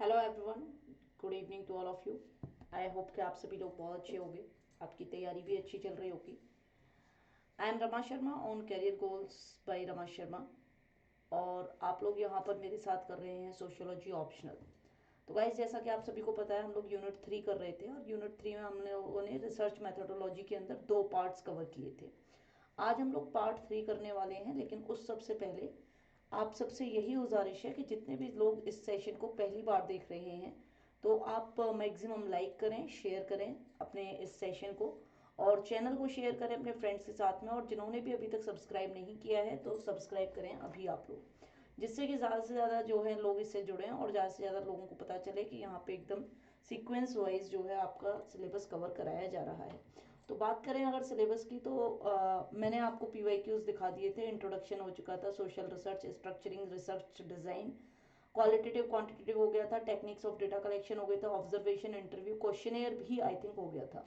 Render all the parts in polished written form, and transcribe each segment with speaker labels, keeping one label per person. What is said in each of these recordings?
Speaker 1: Hello everyone, good evening to all of you. I hope कि आप सभी लोग बहुत अच्छे होंगे, आपकी तैयारी भी अच्छी चल रही होगी। I am Rama Sharma on career goals by Rama Sharma, और आप लोग यहाँ पर मेरे साथ कर रहे हैं सोशियोलॉजी ऑप्शनल। तो गाइस, जैसा कि आप सभी को पता है, हम लोग यूनिट 3 कर रहे थे, और यूनिट 3 में हमने लोगों ने रिसर्च मैथडोलॉजी के अंदर 2 पार्ट्स कवर किए थे। आज हम लोग पार्ट 3 करने वाले हैं, लेकिन उस सबसे पहले आप सबसे यही गुजारिश है कि जितने भी लोग इस सेशन को पहली बार देख रहे हैं, तो आप मैक्सिमम लाइक करें, शेयर करें अपने इस सेशन को, और चैनल को शेयर करें अपने फ्रेंड्स के साथ में। और जिन्होंने भी अभी तक सब्सक्राइब नहीं किया है तो सब्सक्राइब करें अभी आप लोग, जिससे कि ज़्यादा से ज़्यादा जो है लोग इससे जुड़ें और ज़्यादा से ज़्यादा लोगों को पता चले कि यहाँ पे एकदम सीक्वेंस वाइज जो है आपका सिलेबस कवर कराया जा रहा है। तो बात करें अगर सिलेबस की, तो मैंने आपको पीवाईक्यूज दिखा दिए थे, इंट्रोडक्शन हो चुका था, social research, structuring, research design, qualitative quantitative हो गया था, टेक्निक्स ऑफ डेटा कलेक्शन हो गया था, ऑब्जर्वेशन, इंटरव्यू, क्वेश्चनेयर भी आई थिंक हो गया था।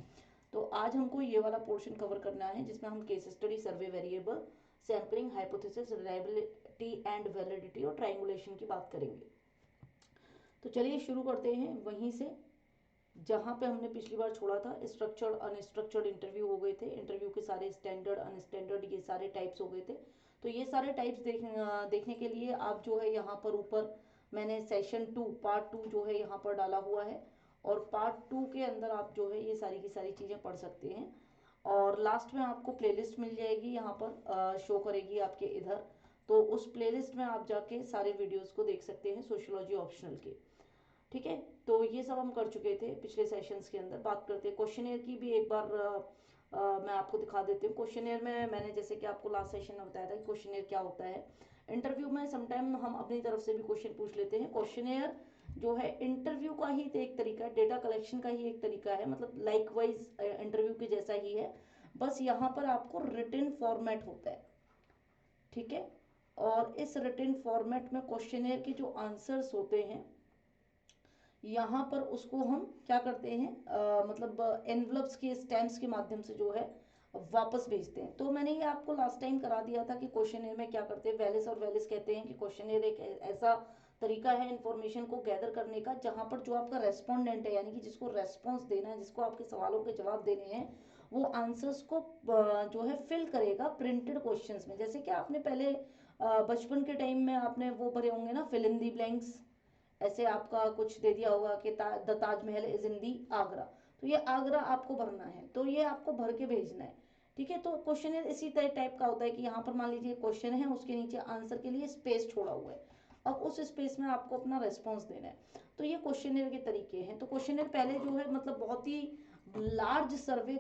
Speaker 1: तो आज हमको ये वाला पोर्शन कवर करना है, जिसमें हम case study, survey variable, sampling, hypothesis, reliability and validity और ट्रायंगुलेशन की बात करेंगे। तो चलिए शुरू करते हैं वहीं से जहाँ पे हमने पिछली बार छोड़ा था। स्ट्रक्चर्ड अनस्ट्रक्चर्ड इंटरव्यू हो गए थे, इंटरव्यू के सारे स्टैंडर्ड अनस्टैंडर्ड ये सारे टाइप्स हो गए थे। तो ये सारे टाइप्स देखने के लिए आप जो है यहाँ पर ऊपर मैंने सेशन 2 पार्ट 2 जो है यहाँ पर डाला हुआ है, और पार्ट 2 के अंदर आप जो है ये सारी की सारी चीज़ें पढ़ सकते हैं। और लास्ट में आपको प्लेलिस्ट मिल जाएगी, यहाँ पर शो करेगी आपके इधर। तो उस प्लेलिस्ट में आप जाके सारे वीडियोस को देख सकते हैं सोशियोलॉजी ऑप्शनल के। ठीक है, तो ये सब हम कर चुके थे पिछले सेशंस के अंदर। बात करते हैं क्वेश्चनेयर की भी एक बार। मैं आपको दिखा देती हूँ क्वेश्चनेयर में। मैंने जैसे कि आपको लास्ट सेशन में बताया था कि क्वेश्चनेयर क्या होता है। इंटरव्यू में समटाइम हम अपनी तरफ से भी क्वेश्चन पूछ लेते हैं। क्वेश्चनेयर जो है इंटरव्यू का ही एक तरीका है, डेटा कलेक्शन का ही एक तरीका है, मतलब लाइकवाइज इंटरव्यू के जैसा ही है, बस यहाँ पर आपको रिटन फॉर्मेट होता है। ठीक है, और इस रिटन फॉर्मेट में क्वेश्चनेयर के जो आंसर्स होते हैं, यहाँ पर उसको हम क्या करते हैं, मतलब एनवलप्स के स्टैम्प्स के माध्यम से जो है वापस भेजते हैं। तो मैंने ये आपको लास्ट टाइम करा दिया था कि क्वेश्चनेयर में क्या करते हैं। वेलिस और वेलिस कहते हैं कि क्वेश्चनेयर एक ऐसा तरीका है इन्फॉर्मेशन को गैदर करने का, जहाँ पर जो आपका रेस्पोंडेंट है, यानी कि जिसको रेस्पॉन्स देना है, जिसको आपके सवालों के जवाब देने हैं, वो आंसर्स को जो है फिल करेगा प्रिंटेड क्वेश्चंस में। जैसे कि आपने पहले बचपन के टाइम में आपने वो भरे होंगे ना, फिल इन दी ब्लैंक्स, ऐसे आपका कुछ दे दिया होगा कि द ताजमहल इज इन दी आगरा, तो ये आगरा आपको भरना है, तो ये आपको भर के भेजना है। ठीक है, तो क्वेश्चन इसी टाइप का होता है कि यहाँ पर मान लीजिए क्वेश्चन है, उसके नीचे आंसर के लिए स्पेस छोड़ा हुआ है, अब उस स्पेस में आपको अपना रेस्पॉन्स देना है। तो ये क्वेश्चनर के तरीके हैं। तो क्वेश्चनर पहले जो है मतलब बहुत ही लार्ज सर्वे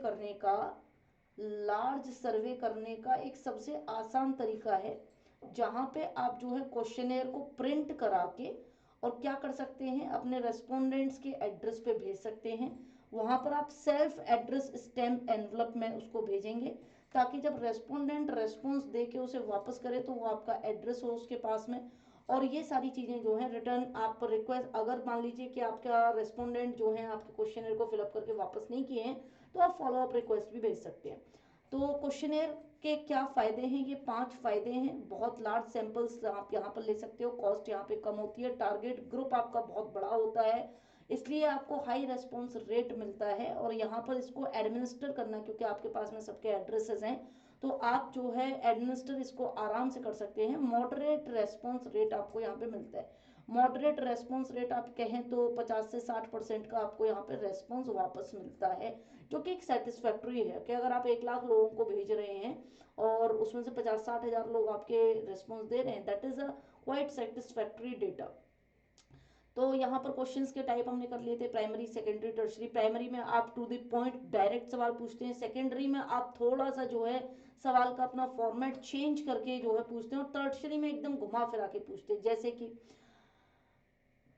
Speaker 1: करने का एक सबसे आसान तरीका है, जहां पे आप जो है क्वेश्चनेयर को प्रिंट करा के और क्या कर सकते हैं, अपने रेस्पोंडेंट्स के एड्रेस पे भेज सकते हैं। वहां पर आप सेल्फ एड्रेस स्टैम्प एनवलप में उसको भेजेंगे, ताकि जब रेस्पोंडेंट रेस्पॉन्स दे के उसे वापस करे तो वो आपका एड्रेस हो उसके पास में। और ये सारी चीज़ें जो है रिटर्न आप रिक्वेस्ट, अगर मान लीजिए कि आपका रेस्पोंडेंट जो है आपके क्वेश्चनर को फिलअप करके वापस नहीं किए हैं, तो आप फॉलो अप रिक्वेस्ट भी भेज सकते हैं। तो क्वेश्चनेयर के क्या फ़ायदे हैं, ये 5 फ़ायदे हैं। बहुत लार्ज सैंपल्स आप यहाँ पर ले सकते हो, कॉस्ट यहाँ पे कम होती है, टारगेट ग्रुप आपका बहुत बड़ा होता है, इसलिए आपको हाई रेस्पॉन्स रेट मिलता है। और यहाँ पर इसको एडमिनिस्टर करना, क्योंकि आपके पास में सबके एड्रेसेस हैं, तो आप जो है एडमिनिस्टर इसको आराम से कर सकते हैं। मॉडरेट रेस्पॉन्स रेट आपको यहाँ पे मिलता है। मॉडरेट रेस्पॉन्स रेट आप कहें तो 50 से 60% का आपको यहाँ पे रेस्पॉन्स वापस मिलता है, जो कि एक सेटिस्फैक्ट्री है कि अगर आप 1 लाख लोगों को भेज रहे हैं और उसमें से 50-60 हज़ार लोग आपके रेस्पॉन्स दे रहे हैं, that is a quite satisfactory data. तो यहाँ पर क्वेश्चंस के टाइप हमने कर लिए थे, प्राइमरी, सेकेंडरी, टर्शरी। प्राइमरी में आप टू द पॉइंट डायरेक्ट सवाल पूछते हैं, सेकेंडरी में आप थोड़ा सा जो है सवाल का अपना फॉर्मेट चेंज करके जो है पूछते हैं, और टर्शरी में एकदम घुमा फिरा के पूछते हैं। जैसे कि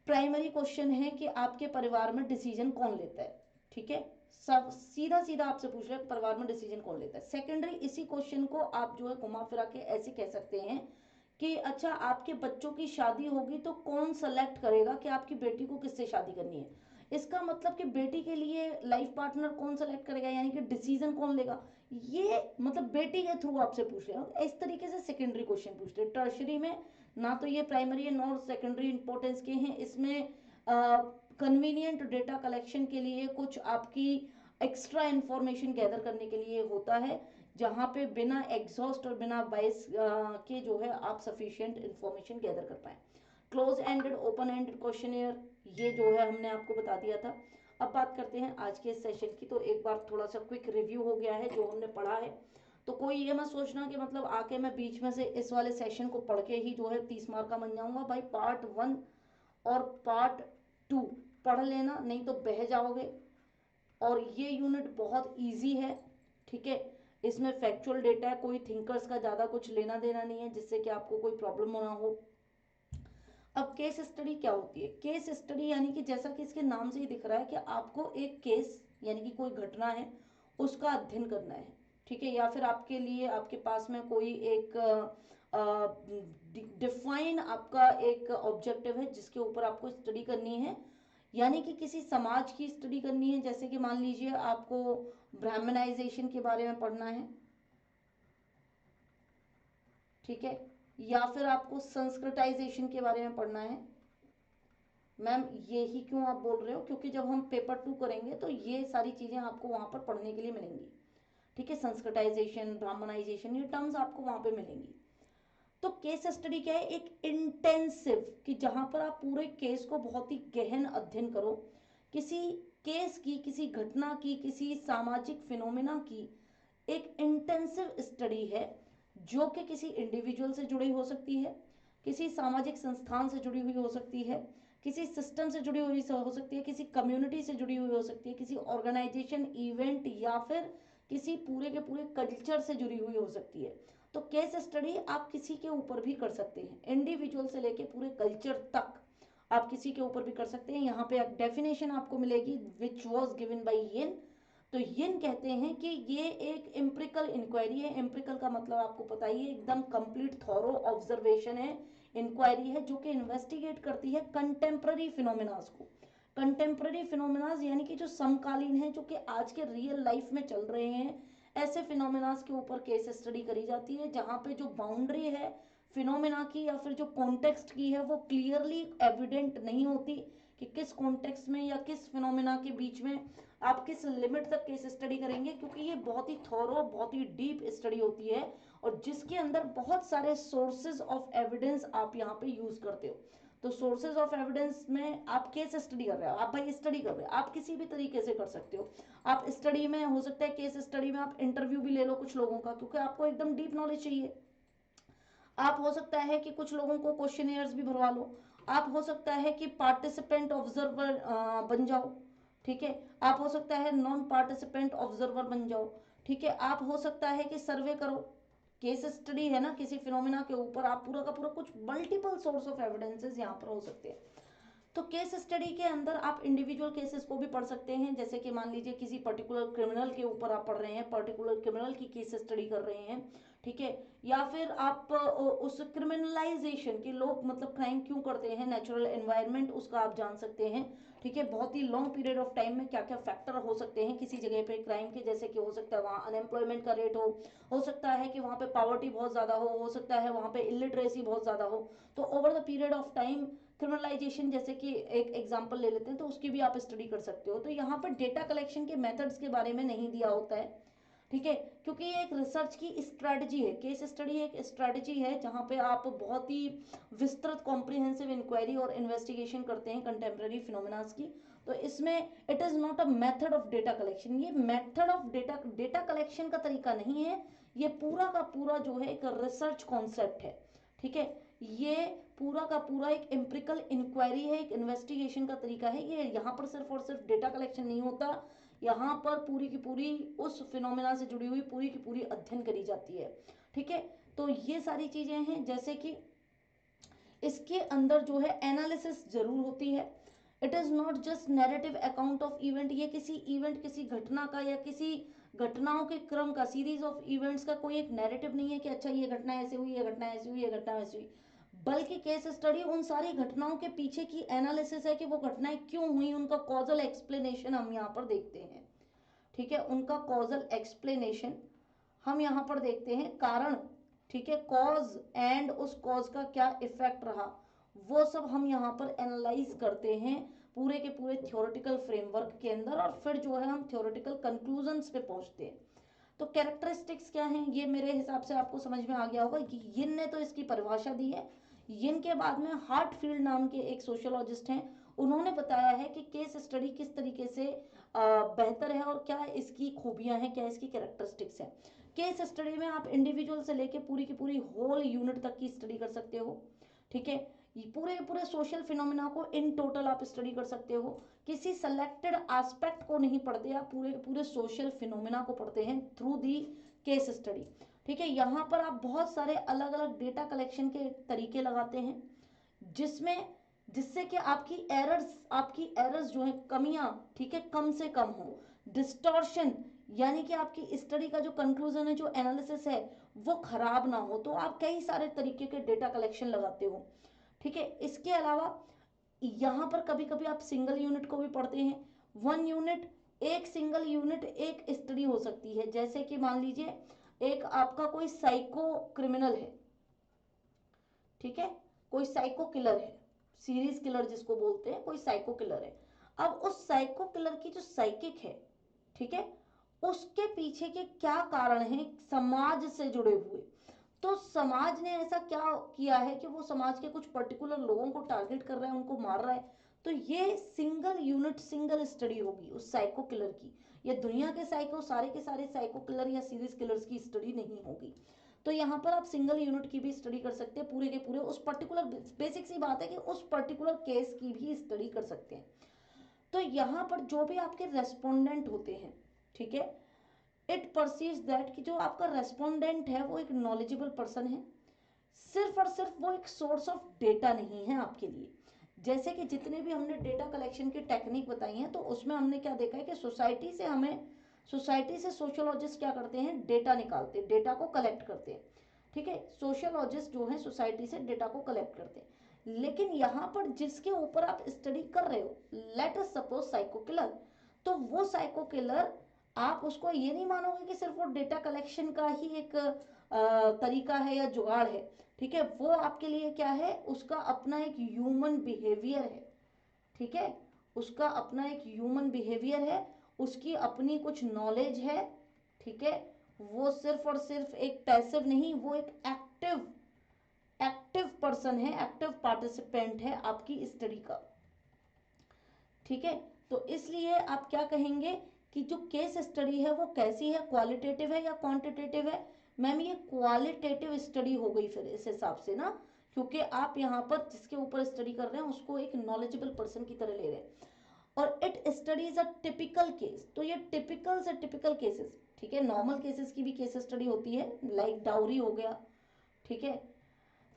Speaker 1: प्राइमरी क्वेश्चन है कि आपके परिवार में डिसीजन कौन लेता है, ठीक है, सब सीधा सीधा आपसे पूछ रहे हैं परिवार में डिसीजन कौन लेता है। सेकेंडरी, इसी क्वेश्चन को आप जो है घुमा फिरा के ऐसे कह सकते हैं कि अच्छा, आपके बच्चों की शादी होगी तो कौन सेलेक्ट करेगा कि आपकी बेटी को किससे शादी करनी है। इसका मतलब कि बेटी के लिए लाइफ पार्टनर कौन सेलेक्ट करेगा, यानी कि डिसीजन कौन लेगा, ये मतलब बेटी के थ्रू आपसे पूछ रहे हैं। इस तरीके से सेकेंडरी क्वेश्चन पूछते हैं। टर्शरी में ना तो ये प्राइमरी है नॉर सेकेंडरी इंपॉर्टेंस के हैं, इसमें कन्वीनियंट डेटा कलेक्शन के लिए, कुछ आपकी एक्स्ट्रा इंफॉर्मेशन गैदर करने के लिए होता है, जहाँ पे बिना एग्जॉस्ट और बिना बायस के जो है आप सफिशिएंट इंफॉर्मेशन गैदर कर पाए। Close ended, open ended questionnaire, ये जो है हमने आपको बता दिया था। अब बात करते हैं आज के सेशन की। तो एक बार थोड़ा सा क्विक रिव्यू हो गया है जो हमने पढ़ा है। तो कोई ये मत सोचना कि मतलब आके मैं बीच में से इस वाले सेशन को पढ़ के ही जो है 30 मार्क का बन जाऊंगा। भाई पार्ट 1 और पार्ट 2 पढ़ लेना, नहीं तो बह जाओगे। और ये यूनिट बहुत इजी है, ठीक है। इसमें फैक्चुअल डेटा है, कोई थिंकर्स का ज़्यादा कुछ लेना देना नहीं है जिससे कि आपको कोई प्रॉब्लम ना हो। अब केस स्टडी क्या होती है? केस स्टडी यानी कि जैसा कि इसके नाम से ही दिख रहा है कि आपको एक केस यानी कि कोई घटना है उसका अध्ययन करना है, ठीक है। या फिर आपके लिए आपके पास में कोई एक डिफाइन आपका एक ऑब्जेक्टिव है जिसके ऊपर आपको स्टडी करनी है, यानी कि किसी समाज की स्टडी करनी है। जैसे कि मान लीजिए आपको ब्राह्मणाइजेशन के बारे में पढ़ना है, ठीक है, या फिर आपको संस्कृताइजेशन के बारे में पढ़ना है। मैम ये ही क्यों आप बोल रहे हो? क्योंकि जब हम पेपर 2 करेंगे तो ये सारी चीज़ें आपको वहाँ पर पढ़ने के लिए मिलेंगी, ठीक है। संस्कृताइजेशन, ब्राह्मणाइजेशन, ये टर्म्स आपको वहाँ पे मिलेंगी। तो केस स्टडी क्या है? एक इंटेंसिव, कि जहाँ पर आप पूरे केस को बहुत ही गहन अध्ययन करो, किसी केस की, किसी घटना की, किसी सामाजिक फिनोमिना की एक इंटेंसिव स्टडी है, जो कि किसी इंडिविजुअल से जुड़ी हो सकती है, किसी सामाजिक संस्थान से जुड़ी हुई हो सकती है, किसी सिस्टम से जुड़ी हुई हो सकती है, किसी कम्युनिटी से जुड़ी हुई हो सकती है, किसी ऑर्गेनाइजेशन, इवेंट, या फिर किसी पूरे के पूरे कल्चर से जुड़ी हुई हो सकती है। तो केस स्टडी आप किसी के ऊपर भी कर सकते हैं, इंडिविजुअल से लेके पूरे कल्चर तक आप किसी के ऊपर भी कर सकते हैं। यहाँ पे एक डेफिनेशन आपको मिलेगी विच वॉज गिवन बाई येन। तो यिन कहते हैं कि ये एक एम्पिरिकल इंक्वायरी है। एम्पिरिकल का मतलब आपको पता ही है, एकदम कंप्लीट थॉरो ऑब्जर्वेशन है, इंक्वायरी है, जो कि इन्वेस्टिगेट करती है कंटेम्प्ररी फिनोमिनास को। कंटेम्प्ररी फिनोमिनास यानी कि जो समकालीन है, जो कि आज के रियल लाइफ में चल रहे हैं, ऐसे फिनोमिनास के ऊपर केस स्टडी करी जाती है, जहाँ पे जो बाउंड्री है फिनोमिना की या फिर जो कॉन्टेक्स्ट की है वो क्लियरली एविडेंट नहीं होती कि किस कॉन्टेक्स्ट में या किस फिनोमिना के बीच में आप किस लिमिट तक केस स्टडी करेंगे, क्योंकि ये बहुत ही थॉरो, बहुत ही डीप स्टडी होती है और जिसके अंदर बहुत सारे सोर्सेज ऑफ एविडेंस आप यहाँ पे यूज करते हो। तो सोर्सेज ऑफ एविडेंस में आप केस स्टडी कर रहे हो, आप भाई स्टडी कर रहे हो, आप किसी भी तरीके से कर सकते हो। आप स्टडी में हो सकता है, केस स्टडी में आप इंटरव्यू भी ले लो कुछ लोगों का, क्योंकि आपको एकदम डीप नॉलेज चाहिए। आप हो सकता है कि कुछ लोगों को क्वेश्चनियर्स भी भरवा लो। आप हो सकता है कि पार्टिसिपेंट ऑब्जर्वर बन जाओ, ठीक है। आप हो सकता है नॉन पार्टिसिपेंट ऑब्जर्वर बन जाओ, ठीक है। आप हो सकता है कि सर्वे करो। केस स्टडी है ना, किसी फिनोमिना के ऊपर आप पूरा का पूरा कुछ मल्टीपल सोर्स ऑफ एविडेंसेस यहाँ पर हो सकते हैं। तो केस स्टडी के अंदर आप इंडिविजुअल केसेस को भी पढ़ सकते हैं, जैसे कि मान लीजिए किसी पर्टिकुलर क्रिमिनल के ऊपर आप पढ़ रहे हैं, पर्टिकुलर क्रिमिनल की केस स्टडी कर रहे हैं, ठीक है। या फिर आप उस क्रिमिनलाइजेशन के, लोग मतलब क्राइम क्यों करते हैं, नेचुरल एनवायरनमेंट उसका आप जान सकते हैं, ठीक है। बहुत ही लॉन्ग पीरियड ऑफ टाइम में क्या क्या फैक्टर हो सकते हैं किसी जगह पे क्राइम के, जैसे कि हो सकता है वहाँ अनएम्प्लॉयमेंट का रेट हो सकता है कि वहाँ पे पॉवर्टी बहुत ज़्यादा हो सकता है वहाँ पे इलिटरेसी बहुत ज़्यादा हो। तो over the period of time criminalisation जैसे कि एक एग्जांपल ले लेते हैं, तो उसकी भी आप स्टडी कर सकते हो। तो यहाँ पर डेटा कलेक्शन के मेथड्स के बारे में नहीं दिया होता है, ठीक है, क्योंकि ये एक रिसर्च की स्ट्रेटजी है। केस स्टडी एक स्ट्रेटजी है जहाँ पे आप बहुत ही विस्तृत कॉम्प्रिहेंसिव इंक्वायरी और इन्वेस्टिगेशन करते हैं कंटेम्प्रेरी फिनोमिनास की। तो इसमें it is not a method of data collection, ये मेथड ऑफ डेटा कलेक्शन का तरीका नहीं है, ये पूरा का पूरा जो है एक रिसर्च कॉन्सेप्ट है, ठीक है। ये पूरा का पूरा एक एम्पिरिकल इंक्वायरी है, एक इन्वेस्टिगेशन का तरीका है। ये यहाँ पर सिर्फ और सिर्फ डेटा कलेक्शन नहीं होता, यहाँ पर पूरी की पूरी उस फिनोमिना से जुड़ी हुई पूरी की पूरी अध्ययन करी जाती है, ठीक है। तो ये सारी चीज़ें हैं, जैसे कि इसके अंदर जो है एनालिसिस जरूर होती है। It is not just narrative account of event, ये किसी इवेंट, किसी घटना का या किसी घटनाओं के क्रम का, सीरीज ऑफ इवेंट्स का कोई एक नैरेटिव नहीं है कि अच्छा ये घटना ऐसे हुई, ये घटना ऐसी हुई, ये घटना वैसी हुई। बल्कि केस स्टडी उन सारी घटनाओं के पीछे की एनालिसिस है कि वो घटनाएं क्यों हुई, उनका कॉजल एक्सप्लेनेशन हम यहाँ पर देखते हैं, ठीक है। उनका कॉजल एक्सप्लेनेशन हम यहाँ पर देखते हैं, कारण, ठीक है, कॉज एंड उस कॉज का क्या इफेक्ट रहा, वो सब हम यहाँ पर एनालाइज करते हैं पूरे के पूरे थ्योरेटिकल फ्रेमवर्क के अंदर, और फिर जो है हम थ्योरेटिकल कंक्लूजन्स पे पहुंचते हैं। तो कैरेक्टरिस्टिक्स क्या हैं, ये मेरे हिसाब से आपको समझ में आ गया होगा कि यिन ने तो इसकी परिभाषा दी है। यिन के बाद में हार्टफील्ड नाम के एक सोशियोलॉजिस्ट हैं, उन्होंने बताया है कि केस स्टडी किस तरीके से बेहतर है और क्या इसकी खूबियां हैं, क्या इसकी कैरेक्टरिस्टिक्स हैं। केस स्टडी में आप इंडिविजुअल से लेके पूरी की पूरी होल यूनिट तक की स्टडी कर सकते हो, ठीक है। पूरे पूरे सोशल फिनोमिना को इन टोटल आप स्टडी कर सकते हो, किसी सेलेक्टेड एस्पेक्ट को नहीं पढ़ते, आप पूरे पूरे सोशल फिनोमिना को पढ़ते हैं थ्रू दी केस स्टडी, ठीक है। यहाँ पर आप बहुत सारे अलग अलग डेटा कलेक्शन के तरीके लगाते हैं, जिसमें जिससे कि आपकी एरर्स जो है, कमियां, ठीक है, कम से कम हो। डिस्टॉर्शन यानी कि आपकी स्टडी का जो कंक्लूजन है, जो एनालिसिस है, वो खराब ना हो। तो आप कई सारे तरीके के डेटा कलेक्शन लगाते हो, ठीक है। इसके अलावा यहाँ पर कभी कभी आप सिंगल यूनिट को भी पढ़ते हैं। वन यूनिट, एक सिंगल यूनिट एक स्टडी हो सकती है। जैसे कि मान लीजिए एक आपका कोई साइको क्रिमिनल है, ठीक है, कोई साइको किलर है, सीरीज किलर जिसको बोलते हैं, कोई साइको किलर है। अब उस साइको किलर की जो साइकिक है, ठीक है, उसके पीछे के क्या कारण हैं समाज से जुड़े हुए। तो समाज ने ऐसा क्या किया है कि वो समाज के कुछ पर्टिकुलर लोगों को टारगेट कर रहा है, उनको मार रहा है। तो ये सिंगल यूनिट, सिंगल स्टडी होगी उस साइको किलर की। ये दुनिया के साइको, सारे के सारे साइको किलर या सीरीज किलर्स की स्टडी नहीं होगी। तो यहाँ पर आप सिंगल यूनिट की भी स्टडी कर सकते हैं, पूरे के पूरे उस पर्टिकुलर, बेसिक सी बात है कि उस पर्टिकुलर केस की भी स्टडी कर सकते हैं। तो यहाँ पर जो भी आपके रेस्पोंडेंट होते हैं, ठीक है, इट परसीव्स दैट कि जो आपका रेस्पोंडेंट है वो एक नॉलेजेबल पर्सन है, सिर्फ और सिर्फ वो एक सोर्स ऑफ डेटा नहीं है आपके लिए। जैसे कि जितने भी हमने डेटा कलेक्शन की टेक्निक बताई हैं, तो उसमें हमने क्या देखा है कि सोसाइटी से सोशियोलॉजिस्ट क्या करते हैं, डेटा निकालते हैं, डेटा को कलेक्ट करते हैं, ठीक है। सोशियोलॉजिस्ट जो है सोसाइटी से डेटा को कलेक्ट करते हैं। लेकिन यहाँ पर जिसके ऊपर आप स्टडी कर रहे हो, let us suppose psycho killer, तो वो साइको किलर, आप उसको ये नहीं मानोगे कि सिर्फ वो डेटा कलेक्शन का ही एक तरीका है या जुगाड़ है, ठीक है। वो आपके लिए क्या है, उसका अपना एक ह्यूमन बिहेवियर है, ठीक है, उसका अपना एक ह्यूमन बिहेवियर है, उसकी अपनी कुछ नॉलेज है, ठीक है। वो सिर्फ और सिर्फ एक पैसिव नहीं, वो एक एक्टिव एक्टिव पर्सन है, एक्टिव पार्टिसिपेंट है आपकी स्टडी का, ठीक है। तो इसलिए आप क्या कहेंगे कि जो केस स्टडी है वो कैसी है, क्वालिटेटिव है या क्वांटिटेटिव है। मैम ये क्वालिटेटिव स्टडी हो गई फिर इस हिसाब से ना, क्योंकि आप यहाँ पर जिसके ऊपर स्टडी कर रहे हैं उसको एक नॉलेजेबल पर्सन की तरह ले रहे हैं। और it studies a typical case, तो ये टिपिकल से टिपिकल केसेस, ठीक है। नॉर्मल केसेस की भी केस स्टडी होती है, लाइक डाउरी हो गया, ठीक है,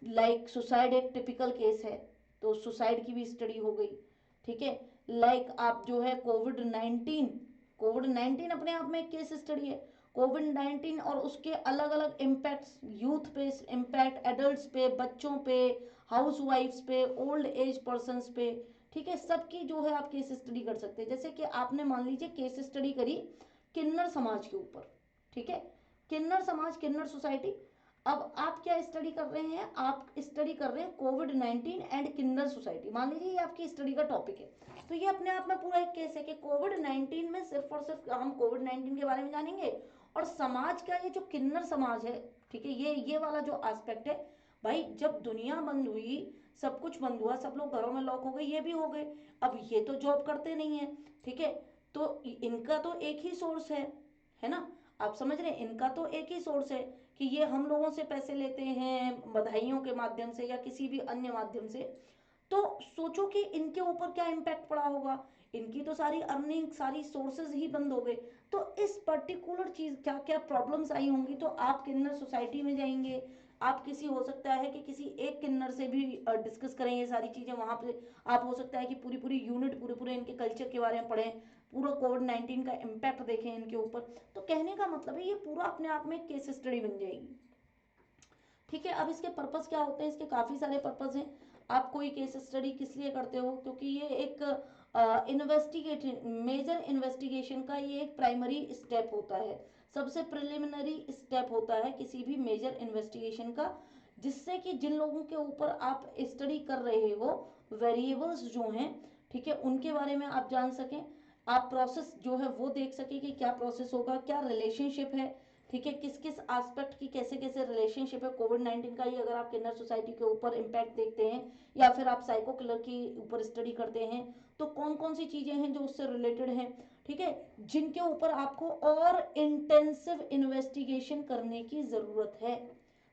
Speaker 1: लाइक सुसाइड एक टिपिकल केस है, तो सुसाइड की भी स्टडी हो गई, ठीक है। लाइक आप जो है कोविड 19 अपने आप में एक केस स्टडी है। कोविड 19 और उसके अलग अलग इम्पैक्ट्स, यूथ पे इम्पैक्ट, एडल्ट्स पे, बच्चों पे, हाउस वाइफ्स पे, ओल्ड एज पर्सन पे, ठीक है, सबकी जो है आप केस स्टडी कर सकते हैं। जैसे कि आपने मान लीजिए केस स्टडी करी किन्नर समाज के ऊपर, ठीक है, किन्नर समाज, किन्नर सोसाइटी। अब आप क्या स्टडी कर रहे हैं, आप स्टडी कर रहे हैं कोविड 19 एंड किन्नर सोसाइटी, मान लीजिए ये आपकी स्टडी का टॉपिक है। तो ये अपने आप में पूरा एक केस है कि कोविड 19 में सिर्फ और सिर्फ हम कोविड 19 के बारे में जानेंगे, और समाज का ये जो किन्नर समाज है, ठीक है, ये वाला जो एस्पेक्ट है। भाई जब दुनिया बंद हुई, सब कुछ बंद हुआ, सब लोग घरों में लॉक हो गए, ये भी हो गए। अब ये तो जॉब करते नहीं है, ठीक है, तो इनका तो एक ही सोर्स है ना, आप समझ रहे हैं, इनका तो एक ही सोर्स है कि ये हम लोगों से पैसे लेते हैं बधाइयों के माध्यम से या किसी भी अन्य माध्यम से। तो सोचो कि इनके ऊपर क्या इम्पैक्ट पड़ा होगा, इनकी तो सारी अर्निंग, सारी सोर्सेज ही बंद हो गए। तो इस पर्टिकुलर चीज क्या क्या प्रॉब्लम्स आई होंगी, तो आप किन्नर सोसाइटी में जाएंगे, आप किसी, हो सकता है कि किसी एक किन्नर से भी डिस्कस करें ये सारी चीजें वहां पे। आप हो सकता है कि पूरी पूरी यूनिट, पूरे पूरे इनके कल्चर के बारे में पढ़ें, पूरा कोविड 19 का इम्पैक्ट देखें इनके ऊपर। तो कहने का मतलब है ये पूरा अपने आप में केस स्टडी बन जाएगी, ठीक है। अब इसके पर्पस क्या होते हैं, इसके काफ़ी सारे पर्पस हैं। आप कोई केस स्टडी किस लिए करते हो, क्योंकि ये एक इन्वेस्टिगेटिव, मेजर इन्वेस्टिगेशन का ये एक प्राइमरी स्टेप होता है, सबसे प्रिलिमिनरी स्टेप होता है किसी भी मेजर इन्वेस्टिगेशन का, जिससे कि जिन लोगों के ऊपर आप स्टडी कर रहे हो वेरिएबल्स जो हैं, ठीक है, उनके बारे में आप जान सकें, आप प्रोसेस जो है वो देख सकें कि क्या प्रोसेस होगा, क्या रिलेशनशिप है, ठीक है, किस किस एस्पेक्ट की कैसे कैसे रिलेशनशिप है। कोविड-19 का ही अगर आप किन्नर सोसाइटी के ऊपर इम्पैक्ट देखते हैं या फिर आप साइको किलर के ऊपर स्टडी करते हैं, तो कौन कौन सी चीज़ें हैं जो उससे रिलेटेड हैं, ठीक है, जिनके ऊपर आपको और इंटेंसिव इन्वेस्टिगेशन करने की ज़रूरत है।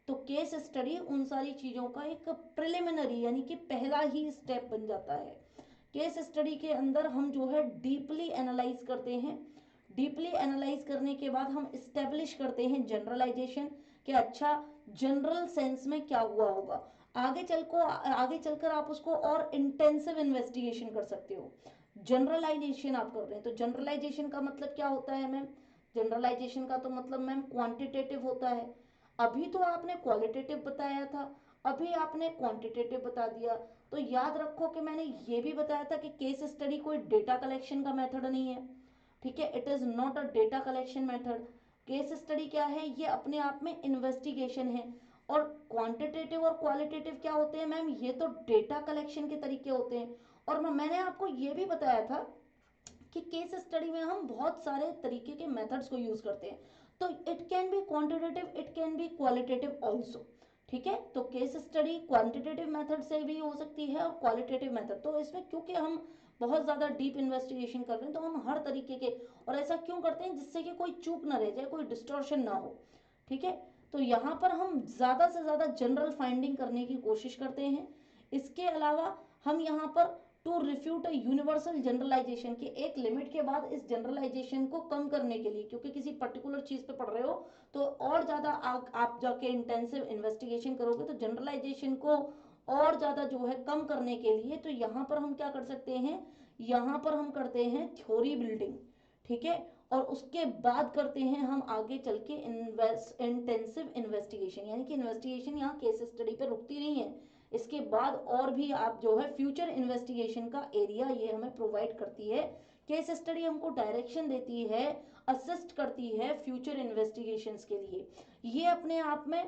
Speaker 1: तो केस स्टडी उन सारी चीज़ों का एक प्रिलिमिनरी यानी कि पहला ही स्टेप बन जाता है। केस स्टडी के अंदर हम जो है डीपली एनालाइज करते हैं, डीपली एनालाइज करने के बाद हम इस्टेब्लिश करते हैं जनरलाइजेशन कि अच्छा जनरल सेंस में क्या हुआ होगा। आगे चलकर आप उसको और इंटेंसिव इन्वेस्टिगेशन कर सकते हो। जनरलाइजेशन आप कर रहे हैं तो जनरलाइजेशन का मतलब क्या होता है मैम? जनरलाइजेशन का तो मतलब मैम क्वांटिटेटिव होता है। अभी तो आपने क्वालिटेटिव बताया था, अभी आपने क्वांटिटेटिव बता दिया। तो याद रखो कि मैंने ये भी बताया था कि केस स्टडी कोई डेटा कलेक्शन का मेथड नहीं है, ठीक है, it is not a data collection method. Case study क्या है? ये अपने आप में इन्वेस्टिगेशन है। और क्वांटिटेटिव और क्वालिटेटिव क्या होते हैं मैम? ये तो डेटा कलेक्शन के तरीके होते हैं। और मैंने आपको ये भी बताया था कि केस स्टडी में हम बहुत सारे तरीके के मेथड्स को यूज करते हैं। तो it can be quantitative, it can be qualitative also, ठीक है। तो केस स्टडी क्वांटिटेटिव मेथड से भी हो सकती है और क्वालिटेटिव मेथड। तो इसमें क्योंकि हम बहुत ज़्यादा डीप इन्वेस्टिगेशन कर रहे हैं तो हम हर तरीके के, और ऐसा क्यों करते हैं जिससे कि कोई चूक ना रह जाए, कोई डिस्टॉर्शन ना हो, ठीक है। तो यहाँ पर हम ज़्यादा से ज़्यादा जनरल फाइंडिंग करने की कोशिश करते हैं। इसके अलावा हम यहाँ पर to refute a universal generalization के एक लिमिट के बाद इस जनरलाइजेशन को कम करने के लिए, क्योंकि किसी पर्टिकुलर चीज़ पे पढ़ रहे हो तो और ज़्यादा आप जाके इंटेंसिव इन्वेस्टिगेशन करोगे तो जनरलाइजेशन को और ज़्यादा जो है कम करने के लिए, तो यहाँ पर हम क्या कर सकते हैं, यहाँ पर हम करते हैं थ्योरी बिल्डिंग, ठीक है। और उसके बाद करते हैं हम आगे चल के इंटेंसिव इन्वेस्टिगेशन, यानी कि इन्वेस्टिगेशन यहाँ केस स्टडी पे रुकती नहीं है, इसके बाद और भी आप जो है फ्यूचर इन्वेस्टिगेशन का एरिया ये हमें प्रोवाइड करती है। केस स्टडी हमको डायरेक्शन देती है, असिस्ट करती है फ्यूचर इन्वेस्टिगेशंस के लिए। ये अपने आप में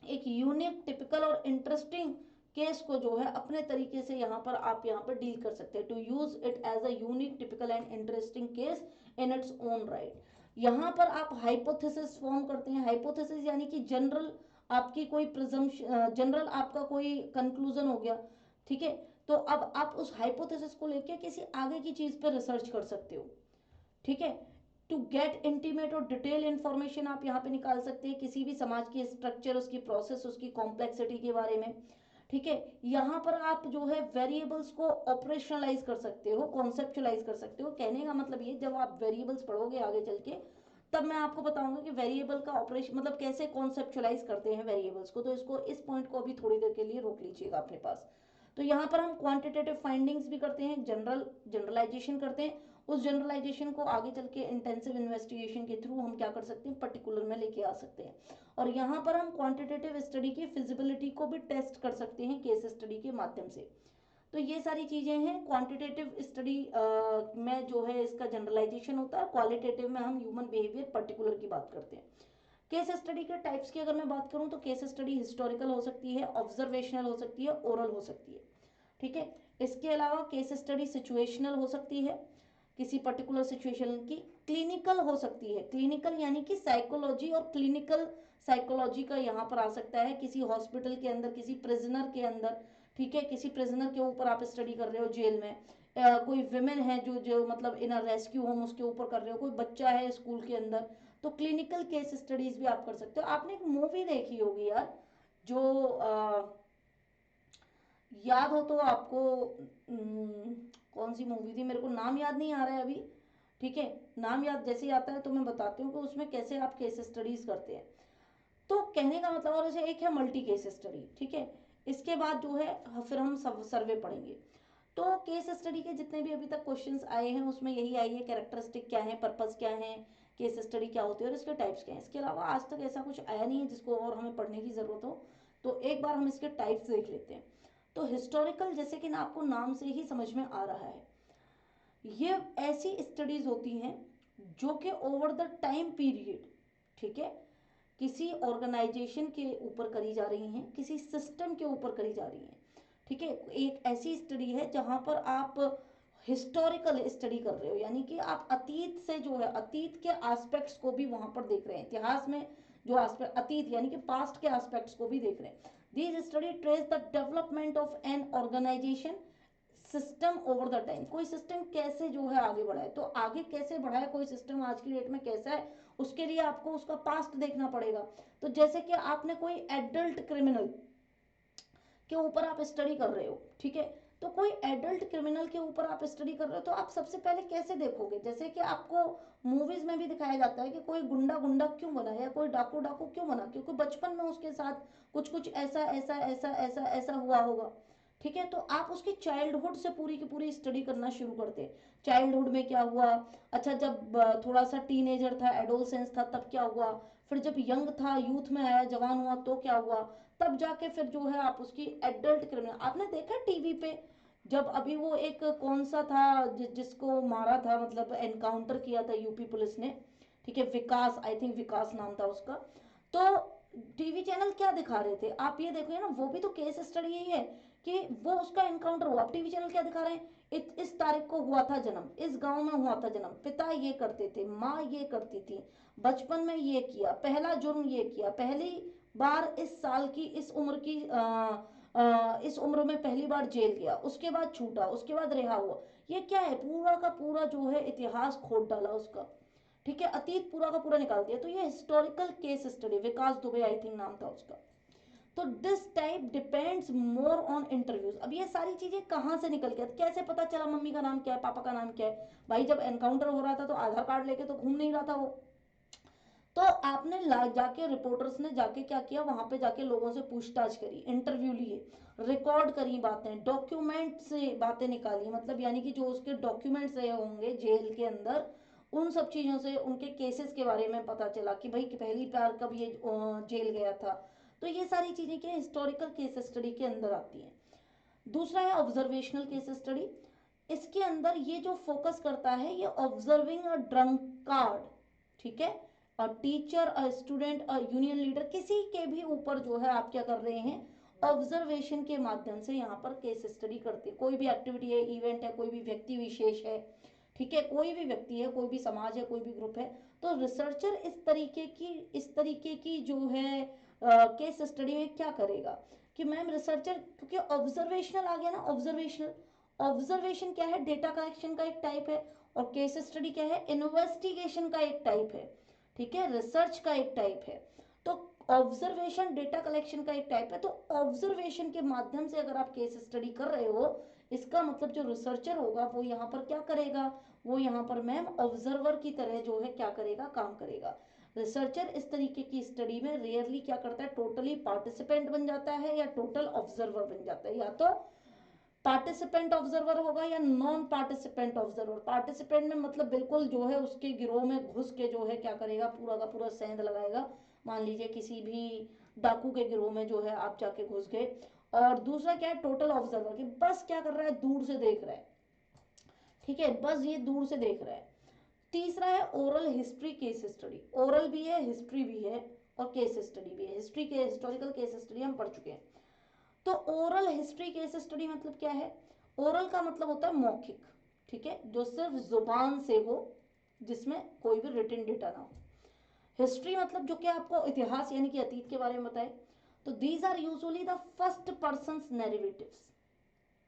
Speaker 1: एक यूनिक, टिपिकल और इंटरेस्टिंग केस को जो है अपने तरीके से यहाँ पर आप यहाँ पर डील कर सकते हैं, to use it as a unique, typical and interesting case in its own right. यहाँ पर आप हाइपोथेसिस फॉर्म करते हैं। हाइपोथेसिस यानी कि जनरल आपकी कोई प्रिजम्पशन, जनरल आपका कोई कंक्लूजन हो गया, ठीक है। तो अब आप उस हाइपोथेसिस को लेके किसी आगे की चीज पर रिसर्च कर सकते हो, ठीक है। टू गेट इंटीमेट और डिटेल इंफॉर्मेशन आप यहाँ पे निकाल सकते हैं किसी भी समाज की स्ट्रक्चर, उसकी प्रोसेस, उसकी कॉम्प्लेक्सिटी के बारे में, ठीक है। यहाँ पर आप जो है वेरिएबल्स को ऑपरेशनलाइज कर सकते हो, कॉन्सेप्चुलाइज कर सकते हो। कहने का मतलब ये, जब आप वेरिएबल्स पढ़ोगे आगे चल के तब मैं आपको बताऊंगा कि वेरिएबल का ऑपरेशन मतलब कैसे कॉन्सेप्चुलाइज करते हैं वेरिएबल्स को। तो इसको, इस पॉइंट को अभी थोड़ी देर के लिए रोक लीजिएगा अपने पास। तो यहाँ पर हम क्वांटिटेटिव फाइंडिंग्स भी करते हैं, जनरलाइजेशन करते हैं। उस जनरलाइजेशन को आगे चल के इंटेंसिव इन्वेस्टिगेशन के थ्रू हम क्या कर सकते हैं, पर्टिकुलर में लेके आ सकते हैं। और यहाँ पर हम क्वांटिटेटिव स्टडी की फिजिबिलिटी को भी टेस्ट कर सकते हैं केस स्टडी के माध्यम से। तो ये सारी चीज़ें हैं। क्वांटिटेटिव स्टडी में जो है इसका जनरलाइजेशन होता है, क्वालिटेटिव में हम ह्यूमन बिहेवियर पर्टिकुलर की बात करते हैं। केस स्टडी के टाइप्स की अगर मैं बात करूं तो केस स्टडी हिस्टोरिकल हो सकती है, ऑब्जर्वेशनल हो सकती है, ओरल हो सकती है, ठीक है। इसके अलावा केस स्टडी सिचुएशनल हो सकती है, किसी पर्टिकुलर सिचुएशन की। क्लिनिकल हो सकती है, क्लिनिकल यानी कि साइकोलॉजी और क्लिनिकल साइकोलॉजी का यहाँ पर आ सकता है, किसी हॉस्पिटल के अंदर, किसी प्रिजनर के अंदर, ठीक है, किसी प्रिजनर के ऊपर आप स्टडी कर रहे हो जेल में, कोई विमेन है जो जो मतलब इन अ रेस्क्यू होम उसके ऊपर कर रहे हो, कोई बच्चा है स्कूल के अंदर, तो क्लिनिकल केस स्टडीज भी आप कर सकते हो। आपने एक मूवी देखी होगी यार, जो याद हो तो आपको, कौन सी मूवी थी, मेरे को नाम याद नहीं आ रहा है अभी, ठीक है। नाम याद जैसे ही आता है तो मैं बताती हूँ कि उसमें कैसे आप केस स्टडीज करते हैं। तो कहने का मतलब, और जैसे एक है मल्टी केस स्टडी, ठीक है। इसके बाद जो है फिर हम सब सर्वे पढ़ेंगे। तो केस स्टडी के जितने भी अभी तक क्वेश्चंस आए हैं उसमें यही आई है, कैरेक्टरिस्टिक क्या है, पर्पस क्या है, केस स्टडी क्या होती है और इसके टाइप्स क्या हैं। इसके अलावा आज तक ऐसा कुछ आया नहीं है जिसको और हमें पढ़ने की ज़रूरत हो। तो एक बार हम इसके टाइप्स देख लेते हैं। तो हिस्टोरिकल, जैसे कि ना आपको नाम से ही समझ में आ रहा है, ये ऐसी स्टडीज होती हैं जो कि ओवर द टाइम पीरियड, ठीक है, किसी ऑर्गेनाइजेशन के ऊपर करी जा रही हैं, किसी सिस्टम के ऊपर करी जा रही हैं। ठीक है, एक ऐसी स्टडी है जहां पर आप हिस्टोरिकल स्टडी कर रहे हो, यानी कि आप अतीत से जो है अतीत के एस्पेक्ट्स को भी वहां पर देख रहे हैं, इतिहास में जो एस्पेक्ट अतीत यानी कि पास्ट के एस्पेक्ट्स को भी देख रहे हैं। This study trace the development of an organization system over the time. कोई सिस्टम कैसे जो है आगे बढ़ा है, तो आगे कैसे बढ़ा है कोई सिस्टम आज की डेट में कैसा है, उसके लिए आपको उसका पास्ट देखना पड़ेगा। तो जैसे कि आपने कोई एडल्ट क्रिमिनल के ऊपर आप स्टडी कर रहे हो, ठीक है, तो कोई एडल्ट क्रिमिनल के ऊपर आप स्टडी कर रहे हो तो आप सबसे पहले कैसे देखोगे, जैसे कि आपको मूवीज में भी दिखाया जाता है कि कोई गुंडा गुंडा क्यों बना या कोई डाकू डाकू क्यों बना, क्योंकि बचपन में उसके साथ कुछ कुछ ऐसा ऐसा ऐसा ऐसा ऐसा हुआ होगा। ठीक है, तो आप उसकी चाइल्डहुड से पूरी की पूरी स्टडी करना शुरू करते हैं। चाइल्डहुड में क्या हुआ, अच्छा जब थोड़ा सा टीनेजर था, एडोलसेंस था, तब क्या हुआ, फिर जब यंग था, यूथ में आया, जवान हुआ तो क्या हुआ, तब जाके फिर जो है आप उसकी एडल्ट क्रिमिनल। आपने देखा टीवी पे जब अभी वो एक कौन सा था जिसको मारा था, मतलब एनकाउंटर किया था यूपी पुलिस ने, ठीक है, विकास, आई थिंक विकास नाम था उसका। तो टीवी चैनल क्या दिखा रहे थे, आप ये देखो ना, वो भी तो केस स्टडी यही है कि वो उसका एनकाउंटर हुआ। टीवी चैनल क्या दिखा रहे हैं, इस तारीख को हुआ था जन्म, इस गांव में हुआ था जन्म, पिता ये करते थे, माँ ये करती थी, बचपन में ये किया, पहला जुर्म ये किया, पहली बार इस साल की इस उम्र की इस उम्र में पहली बार जेल गया, उसके बाद छूटा, उसके बाद रिहा हुआ। ये क्या है, पूरा का पूरा जो है इतिहास खोद डाला उसका। ठीक है, अतीत पूरा का पूरा निकाल दिया। तो ये historical case study, Vikas Dubey I think नाम था उसका। तो this type depends more on interviews. अब ये सारी चीजें कहाँ से निकल के, कैसे पता चला मम्मी का नाम क्या है, पापा का नाम क्या है, भाई जब एनकाउंटर हो रहा था तो आधार कार्ड लेके तो घूम नहीं रहा था वो। तो आपने जाके रिपोर्टर्स ने जाके क्या किया, वहां पे जाके लोगों से पूछताछ करी, इंटरव्यू लिए, रिकॉर्ड करी बातें, डॉक्यूमेंट से बातें निकाली, मतलब यानी कि जो उसके डॉक्यूमेंट्स रहे होंगे जेल के अंदर, उन सब चीजों से उनके केसेस के बारे में पता चला कि भाई पहली बार कब ये जेल गया था। तो ये सारी चीजें क्या हिस्टोरिकल केस स्टडी के अंदर आती हैं। दूसरा है ऑब्जर्वेशनल केस स्टडी। इसके अंदर ये जो फोकस करता है, ये ऑब्जर्विंग अ ड्रंकार्ड, ठीक है, a teacher, a student, a union leader, किसी के भी ऊपर जो है आप क्या कर रहे हैं, ऑब्जर्वेशन के माध्यम से यहाँ पर केस स्टडी करते हैं। कोई भी एक्टिविटी है, इवेंट है, कोई भी व्यक्ति विशेष है, ठीक है, कोई भी व्यक्ति है, कोई भी समाज है, कोई भी ग्रुप है, तो रिसर्चर इस तरीके की जो है केस स्टडी में क्या करेगा कि मैम रिसर्चर, क्योंकि ऑब्जर्वेशनल आ गया ना, ऑब्जर्वेशनल, ऑब्जर्वेशन क्या है, डेटा कलेक्शन का एक टाइप है, और केस स्टडी क्या है, इन्वेस्टिगेशन का एक टाइप है, ठीक है, रिसर्च का एक टाइप है। तो ऑब्जर्वेशन डेटा कलेक्शन का एक टाइप है। तो ऑब्जर्वेशन के माध्यम से अगर आप केस स्टडी कर रहे हो, इसका मतलब जो रिसर्चर होगा वो यहाँ पर क्या करेगा, वो यहाँ पर मैम ऑब्जर्वर की तरह जो है क्या करेगा, काम करेगा। रिसर्चर इस तरीके की स्टडी में रेयरली क्या करता है, टोटली पार्टिसिपेंट बन जाता है या टोटल ऑब्जर्वर बन जाता है, या तो पार्टिसिपेंट ऑब्जर्वर होगा या नॉन पार्टिसिपेंट ऑब्जर्वर। पार्टिसिपेंट में मतलब बिल्कुल जो है उसके गिरोह में घुस के जो है क्या करेगा, पूरा का पूरा सेंध लगाएगा। मान लीजिए किसी भी डाकू के गिरोह में जो है आप जाके घुस गए। और दूसरा क्या है, टोटल ऑब्जर्वर, कि बस क्या कर रहा है, दूर से देख रहा है, ठीक है, बस ये दूर से देख रहा है। तीसरा है oral history case study. Oral भी है, हिस्ट्री भी है, और केस स्टडी भी है। हिस्ट्री के हिस्टोरिकल केस स्टडी हम पढ़ चुके हैं। तो ओरल हिस्ट्री केस स्टडी मतलब क्या है, ओरल का मतलब होता है मौखिक, ठीक है, जो सिर्फ जुबान से हो, जिसमें कोई भी रिटन डेटा ना हो। हिस्ट्री मतलब जो कि आपको इतिहास यानी कि अतीत के बारे में बताए। तो these are usually the first person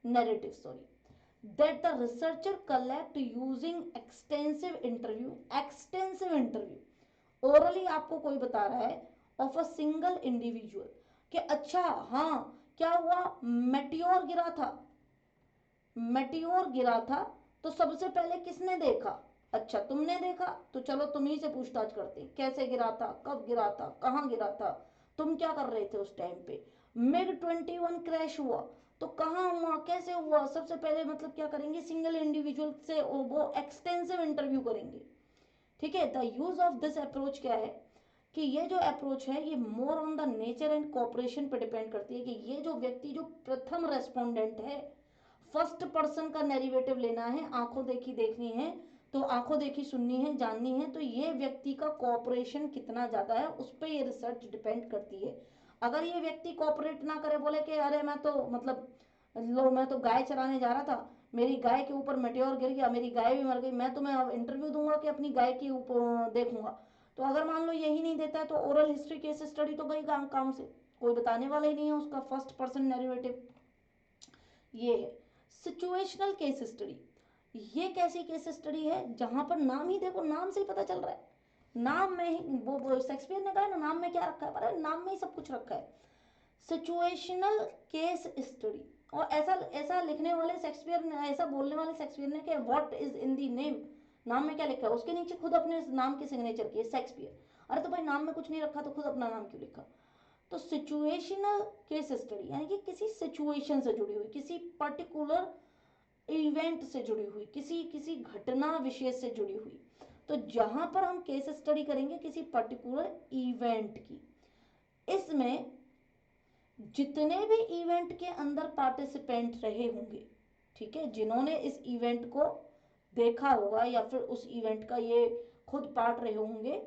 Speaker 1: narrative sorry that the researcher collect using extensive interview. Orally आपको कोई बता रहा है ऑफ अ सिंगल इंडिविजुअल कि अच्छा हाँ क्या हुआ, मेटियोर गिरा था, मेटियोर गिरा था, तो सबसे पहले किसने देखा, अच्छा तुमने देखा, तो चलो तुम्ही से पूछताछ करते, कैसे गिरा था, कब गिरा था, कहाँ गिरा था, तुम क्या कर रहे थे उस टाइम पे। MiG-21 क्रैश हुआ तो कहाँ हुआ, कैसे हुआ, सबसे पहले मतलब क्या करेंगे, सिंगल इंडिविजुअल से वो एक्सटेंसिव इंटरव्यू करेंगे। ठीक है, the use of this approach क्या है कि ये जो अप्रोच है ये more on the nature and cooperation पे डिपेंड करती है, कि ये जो व्यक्ति जो प्रथम रेस्पोंडेंट है, फर्स्ट पर्सन का नैरेटिव लेना है, आंखों देखी देखनी है, तो आंखों देखी सुननी है, जाननी है, तो ये व्यक्ति का कोऑपरेशन कितना ज़्यादा है उस पर ये रिसर्च डिपेंड करती है। अगर ये व्यक्ति कोऑपरेट ना करे, बोले कि अरे मैं तो मतलब लो मैं तो गाय चराने जा रहा था, मेरी गाय के ऊपर मेटेओर गिर गया, मेरी गाय भी मर गई, मैं तुम्हें अब इंटरव्यू दूंगा कि अपनी गाय के ऊपर देखूंगा। तो अगर मान लो यही नहीं देता है तो ओरल हिस्ट्री केस स्टडी तो गई काम काम से, कोई बताने वाला ही नहीं है उसका फर्स्ट पर्सन नैरेटिव। ये है सिचुएशनल केस स्टडी। ये कैसी केस स्टडी है जहां पर नाम ही देखो, नाम से ही पता चल रहा है, नाम में ही वो शेक्सपियर ने कहा ना नाम में क्या रखा है, पर नाम में ही सब कुछ रखा है, सिचुएशनल केस स्टडी। और ऐसा ऐसा लिखने वाले शेक्सपियर ने, ऐसा बोलने वाले शेक्सपियर ने कि what is in the name, नाम में क्या लिखा है, उसके नीचे खुद अपने नाम की सिग्नेचर की है शेक्सपियर। अरे तो भाई नाम में कुछ नहीं रखा तो खुद अपना नाम क्यों लिखा। तो सिचुएशनल केस स्टडी यानी कि किसी सिचुएशन से जुड़ी हुई, किसी पर्टिकुलर इवेंट से जुड़ी हुई, किसी किसी घटना विशेष से जुड़ी हुई। तो जहां पर हम केस स्टडी करेंगे किसी पर्टिकुलर इवेंट की, इसमें जितने भी इवेंट के अंदर पार्टिसिपेंट रहे होंगे, ठीक है, जिन्होंने इस इवेंट को देखा होगा या फिर उस इवेंट का ये खुद पार्ट रहे होंगे,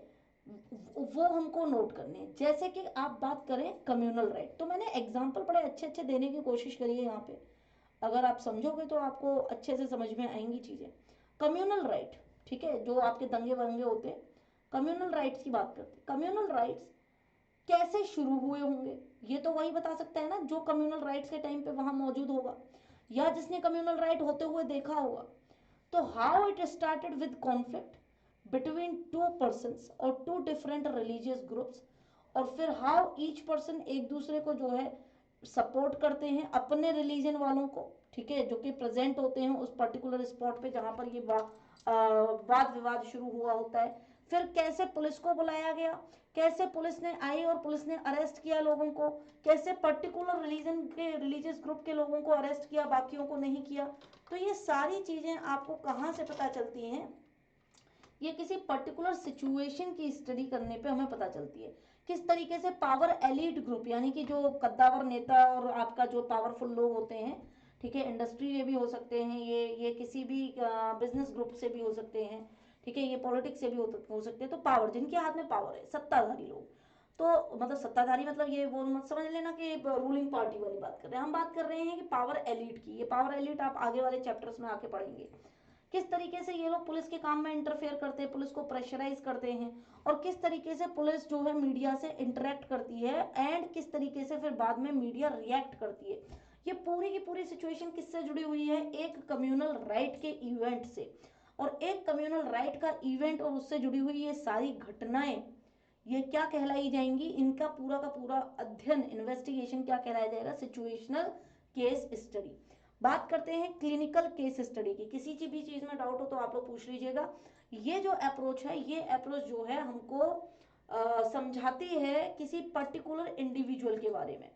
Speaker 1: वो हमको नोट करने हैं। जैसे कि आप बात करें कम्युनल राइट, तो मैंने एग्जांपल बड़े अच्छे अच्छे देने की कोशिश करी है यहाँ पे, अगर आप समझोगे तो आपको अच्छे से समझ में आएंगी चीज़ें। कम्युनल राइट, ठीक है, जो आपके दंगे वंगे होते हैं, कम्युनल राइट्स की बात करते हैं। कम्युनल राइट्स कैसे शुरू हुए होंगे, ये तो वही बता सकता है ना जो कम्युनल राइट्स के टाइम पे वहां मौजूद होगा या जिसने कम्युनल राइट होते हुए देखा होगा। तो how it started with conflict between two persons और टू डिफरेंट रिलीजियस ग्रुप्स, और फिर हाउ ईच पर्सन एक दूसरे को जो है सपोर्ट करते हैं अपने रिलीजन वालों को, ठीक है, जो कि प्रेजेंट होते हैं उस पर्टिकुलर स्पॉट पे जहां पर ये वाद विवाद शुरू हुआ होता है। फिर कैसे पुलिस को बुलाया गया, कैसे पुलिस ने आई और पुलिस ने अरेस्ट किया लोगों को, कैसे पर्टिकुलर रिलीजन के रिलीजियस ग्रुप के लोगों को अरेस्ट किया बाकियों को नहीं किया। तो ये सारी चीजें आपको कहाँ से पता चलती हैं, ये किसी पर्टिकुलर सिचुएशन की स्टडी करने पे हमें पता चलती है। किस तरीके से पावर एलीट ग्रुप यानी कि जो कद्दावर नेता और आपका जो पावरफुल लोग होते हैं, ठीक है, इंडस्ट्री में भी हो सकते हैं, ये किसी भी बिजनेस ग्रुप से भी हो सकते हैं, ठीक है, ये पॉलिटिक्स से भी हो सकते हैं। तो पावर, जिनके हाथ में पावर है, सत्ताधारी लोग, तो मतलब सत्ताधारी मतलब ये वो मत समझ लेना कि रूलिंग पार्टी वाली बात कर रहे हैं, हम बात कर रहे हैं कि पावर एलीट की। ये पावर एलीट आप आगे वाले चैप्टर्स में आके पढ़ेंगे किस तरीके से ये लोग पुलिस के काम में इंटरफेयर करते हैं, पुलिस को प्रेशराइज करते हैं, और किस तरीके से पुलिस जो है मीडिया से इंटरेक्ट करती है, एंड किस तरीके से फिर बाद में मीडिया रिएक्ट करती है। ये पूरी की पूरी सिचुएशन किससे जुड़ी हुई है, एक कम्युनल राइट के इवेंट से। और एक कम्युनल राइट का इवेंट और उससे जुड़ी हुई ये सारी घटनाएं, ये क्या कहलाई जाएंगी, इनका पूरा का पूरा अध्ययन, इन्वेस्टिगेशन क्या कहलाया जाएगा, सिचुएशनल केस स्टडी। बात करते हैं क्लिनिकल केस स्टडी की। किसी भी चीज में डाउट हो तो आप लोग पूछ लीजिएगा। ये जो अप्रोच है, ये अप्रोच जो है हमको समझाती है किसी पर्टिकुलर इंडिविजुअल के बारे में,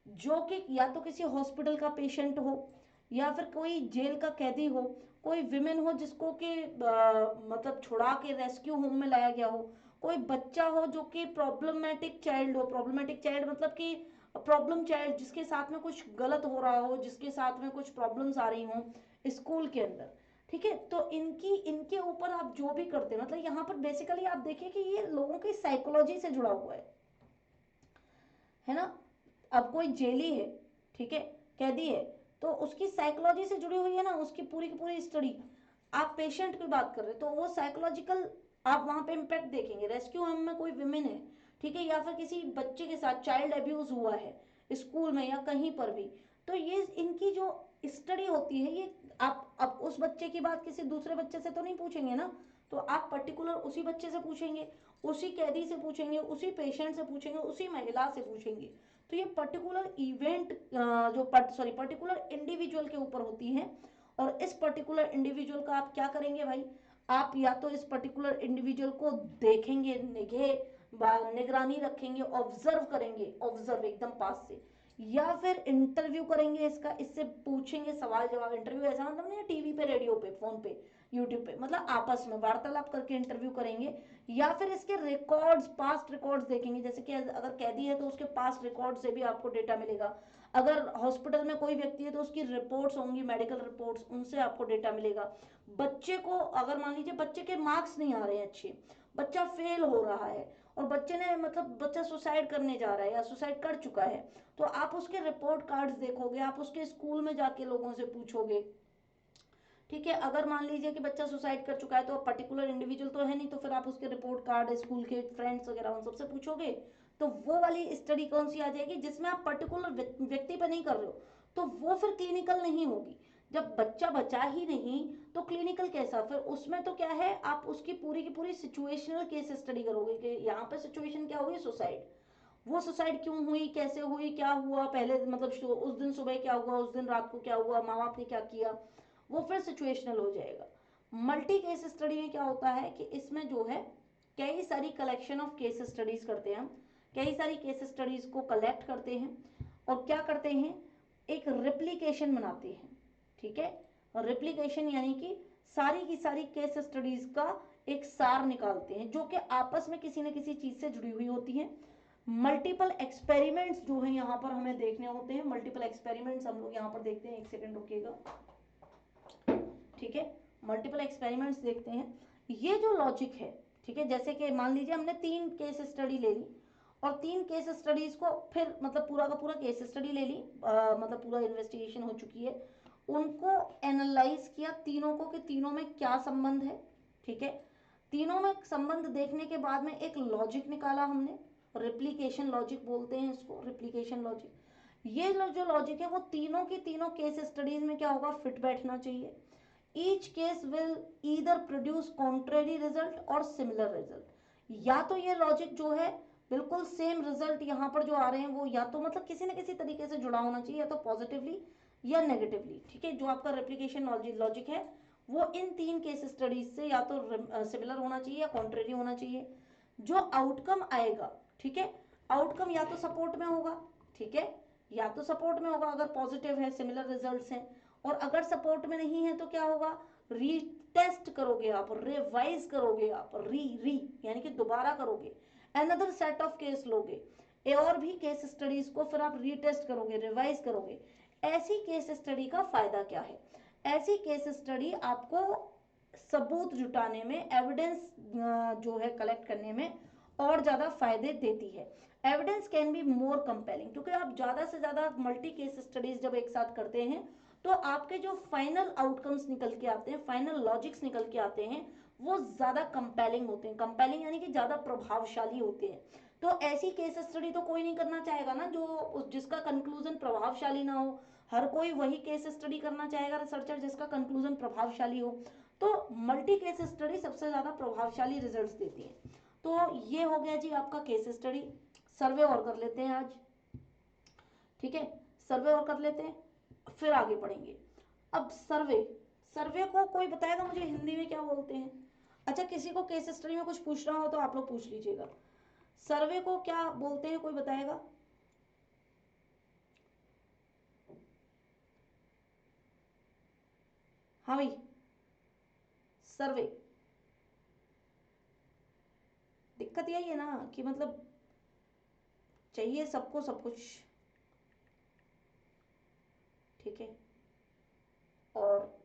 Speaker 1: जो कि या तो किसी हॉस्पिटल का पेशेंट हो, या फिर कोई जेल का कैदी हो, कोई विमेन हो जिसको कि मतलब छुड़ा के रेस्क्यू होम में लाया गया हो, कोई बच्चा हो जो कि प्रॉब्लमेटिक चाइल्ड हो, प्रॉब्लमेटिक चाइल्ड मतलब कि प्रॉब्लम चाइल्ड जिसके साथ में कुछ गलत हो रहा हो, जिसके साथ में कुछ प्रॉब्लम्स आ रही हो स्कूल के अंदर, ठीक है। तो इनकी इनके ऊपर आप जो भी करते हैं, मतलब यहाँ पर बेसिकली आप देखिए कि ये लोगों की साइकोलॉजी से जुड़ा हुआ है ना। अब कोई जेली है, ठीक है, कैदी है, तो उसकी साइकोलॉजी से जुड़ी हुई है ना, उसकी पूरी की पूरी स्टडी। आप पेशेंट की बात कर रहे हैं तो वो साइकोलॉजिकल आप वहां पे इम्पैक्ट देखेंगे। रेस्क्यू होम में कोई विमेन है, ठीक है, या फिर किसी बच्चे के साथ चाइल्ड अब्यूज हुआ है स्कूल में या कहीं पर भी, तो ये इनकी जो स्टडी होती है, ये आप अब उस बच्चे की बात किसी दूसरे बच्चे से तो नहीं पूछेंगे ना, तो आप पर्टिकुलर उसी बच्चे से पूछेंगे, उसी कैदी से पूछेंगे, उसी पेशेंट से पूछेंगे, उसी महिला से पूछेंगे। तो ये पर्टिकुलर इवेंट जो पर्टिकुलर इंडिविजुअल के ऊपर होती है। और इस पर्टिकुलर इंडिविजुअल का आप क्या करेंगे भाई, आप या तो इस पर्टिकुलर इंडिविजुअल को देखेंगे, निगरानी रखेंगे, ऑब्जर्व करेंगे, ऑब्जर्व एकदम पास से, या फिर इंटरव्यू करेंगे इसका, इससे पूछेंगे सवाल जवाब। इंटरव्यू ऐसा मतलब नहीं टीवी पे, रेडियो पे, फोन पे, यूट्यूब पे, मतलब आपस में वार्तालाप करके इंटरव्यू करेंगे। या फिर इसके रिकॉर्ड्स, पास्ट रिकॉर्ड्स देखेंगे, जैसे कि अगर कैदी है तो उसके पास्ट रिकॉर्ड से भी आपको डेटा मिलेगा। अगर हॉस्पिटल में कोई व्यक्ति है तो उसकी रिपोर्ट्स होंगी, मेडिकल रिपोर्ट्स, उनसे आपको डेटा मिलेगा। बच्चे को अगर मान लीजिए बच्चे के मार्क्स नहीं आ रहे हैं अच्छे, बच्चा फेल हो रहा है और बच्चे ने मतलब बच्चा सुसाइड करने जा रहा है या सुसाइड कर चुका है, तो आप उसके रिपोर्ट कार्ड्स देखोगे, आप उसके स्कूल में जाके लोगों से पूछोगे, ठीक है। अगर मान लीजिए कि बच्चा सुसाइड कर चुका है तो पर्टिकुलर इंडिविजुअल तो है नहीं, तो फिर आप उसके रिपोर्ट कार्ड, स्कूल के फ्रेंड्स वगैरह उन सबसे पूछोगे, तो वो वाली स्टडी कौन सी आ जाएगी जिसमें आप पर्टिकुलर व्यक्ति पर नहीं कर रहे हो, तो वो फिर क्लिनिकल नहीं होगी। जब बच्चा बचा ही नहीं तो क्लिनिकल कैसा, फिर उसमें तो क्या है, आप उसकी पूरी की पूरी सिचुएशनल केस स्टडी करोगे कि यहाँ पे सिचुएशन क्या होगी, सुसाइड, वो सुसाइड क्यों हुई, कैसे हुई, क्या हुआ पहले, मतलब उस दिन सुबह क्या हुआ, उस दिन रात को क्या हुआ, माँ बाप ने क्या किया, वो फिर सिचुएशनल हो जाएगा। मल्टी केस स्टडी में क्या होता है कि इसमें जो है कई सारी कलेक्शन ऑफ केस स्टडीज करते हैं हम, कई सारी केस स्टडीज को कलेक्ट करते हैं और क्या करते हैं, एक रिप्लिकेशन बनाते हैं, ठीक है। रिप्लिकेशन यानी कि सारी की सारी केस स्टडीज का एक सार निकालते हैं जो कि आपस में किसी न किसी चीज से जुड़ी हुई होती हैं। मल्टीपल एक्सपेरिमेंट्स जो है यहाँ पर हमें देखने होते हैं, मल्टीपल एक्सपेरिमेंट्स हम लोग यहाँ पर देखते हैं, एक सेकंड रुकिएगा, ठीक है। मल्टीपल एक्सपेरिमेंट्स देखते हैं, ये जो लॉजिक है, ठीक है, जैसे कि मान लीजिए हमने 3 केस स्टडी ले ली और 3 केस स्टडीज को फिर मतलब पूरा का पूरा केस स्टडी ले ली, मतलब पूरा इन्वेस्टिगेशन हो चुकी है, उनको एनालाइज किया तीनों को कि तीनों में क्या संबंध है, ठीक है। तीनों में संबंध देखने के बाद में एक लॉजिक निकाला हमने, रिप्लिकेशन लॉजिक बोलते हैं इसको, रिप्लिकेशन लॉजिक। ये जो लॉजिक है वो तीनों की तीनों केस स्टडीज में क्या होगा, फिट बैठना चाहिए। Each case will either produce contrary result और सिमिलर रिजल्ट, या तो ये लॉजिक जो है बिल्कुल सेम रिजल्ट यहाँ पर जो आ रहे हैं वो या तो मतलब किसी न किसी तरीके से जुड़ा होना चाहिए, या तो पॉजिटिवली या नेगेटिवली, ठीक है। जो आपका रेप्लिकेशन लॉजिक है वो इन 3 केस स्टडीज से या तो सिमिलर होना चाहिए या कॉन्ट्रेरी होना चाहिए। जो आउटकम आएगा, ठीक है, आउटकम या तो सपोर्ट में होगा, ठीक है, या तो सपोर्ट में होगा अगर पॉजिटिव है, सिमिलर रिजल्ट्स हैं, और अगर सपोर्ट में नहीं है तो क्या होगा, रीटेस्ट करोगे आप, रिवाइज करोगे आप, री यानी कि दोबारा करोगे, अनदर सेट ऑफ केस लोगे, और भी केस स्टडीज को फिर आप रीटेस्ट करोगे, रिवाइज करोगे। ऐसी केस स्टडी का फायदा क्या है, ऐसी केस स्टडी आपको सबूत जुटाने में, एविडेंस जो है कलेक्ट करने में और ज्यादा फायदे देती है। Evidence can be more compelling, क्योंकि आप ज्यादा से ज्यादा मल्टी केस स्टडीज जब एक साथ करते हैं तो आपके जो फाइनल आउटकम्स निकल के आते हैं, फाइनल लॉजिक्स निकल के आते हैं, वो ज्यादा कंपेलिंग होते हैं, कंपेलिंग यानी कि ज्यादा प्रभावशाली होते हैं। तो ऐसी केस स्टडी तो कोई नहीं करना चाहेगा ना जो जिसका कंक्लूजन प्रभावशाली ना हो, हर कोई वही केस स्टडी करना चाहेगा रिसर्चर जिसका कंक्लूजन प्रभावशाली हो। तो मल्टी केस स्टडी सबसे ज्यादा प्रभावशाली रिजल्ट्स देती है। तो ये हो गया जी आपका केस स्टडी। सर्वे और कर लेते हैं आज, ठीक है, सर्वे और कर लेते हैं फिर आगे पढ़ेंगे। अब सर्वे, सर्वे को कोई बताएगा मुझे हिंदी में क्या बोलते हैं? अच्छा, किसी को केस स्टडी में कुछ पूछना हो तो आप लोग पूछ लीजिएगा, सर्वे को क्या बोलते हैं, कोई बताएगा? हाँ भाई, सर्वे। दिक्कत यही है ना कि मतलब चाहिए सबको सब कुछ, ठीक है, और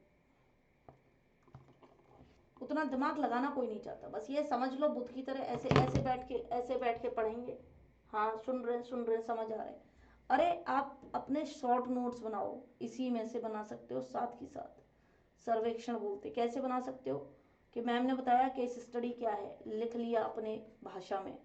Speaker 1: उतना दिमाग लगाना कोई नहीं चाहता, बस ये समझ लो बुद्ध की तरह ऐसे ऐसे बैठ के पढ़ेंगे। हाँ, सुन रहे समझ आ रहे हैं। अरे आप अपने शॉर्ट नोट्स बनाओ, इसी में से बना सकते हो, साथ ही साथ सर्वेक्षण बोलते कैसे बना सकते हो कि मैम ने बताया केस स्टडी क्या है, लिख लिया अपने भाषा में,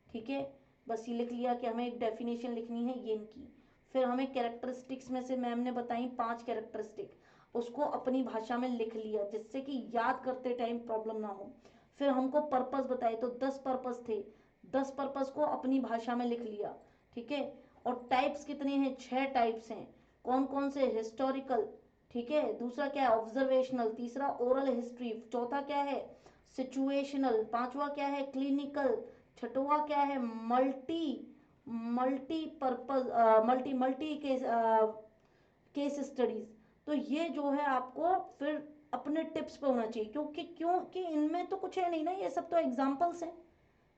Speaker 1: ठीक है, बस ये लिख लिया कि हमें एक डेफिनेशन लिखनी है ये इनकी, फिर हमें कैरेक्टरिस्टिक्स में से मैम ने बताई 5 कैरेक्टरिस्टिक, उसको अपनी भाषा में लिख लिया जिससे कि याद करते टाइम प्रॉब्लम ना हो। फिर हमको पर्पस बताए तो 10 पर्पस थे, 10 पर्पस को अपनी भाषा में लिख लिया, ठीक है। और टाइप्स कितने हैं, 6 टाइप्स हैं, कौन कौन से, हिस्टोरिकल, ठीक है, दूसरा क्या है ऑब्जर्वेशनल, तीसरा ओरल हिस्ट्री, चौथा क्या है सिचुएशनल, पांचवा क्या है क्लिनिकल, छठवा क्या है multi multi purpose multi multi case case studies. तो ये जो है आपको फिर अपने टिप्स पे होना चाहिए, क्योंकि इनमें तो कुछ है नहीं ना, ये सब तो एग्जाम्पल्स हैं,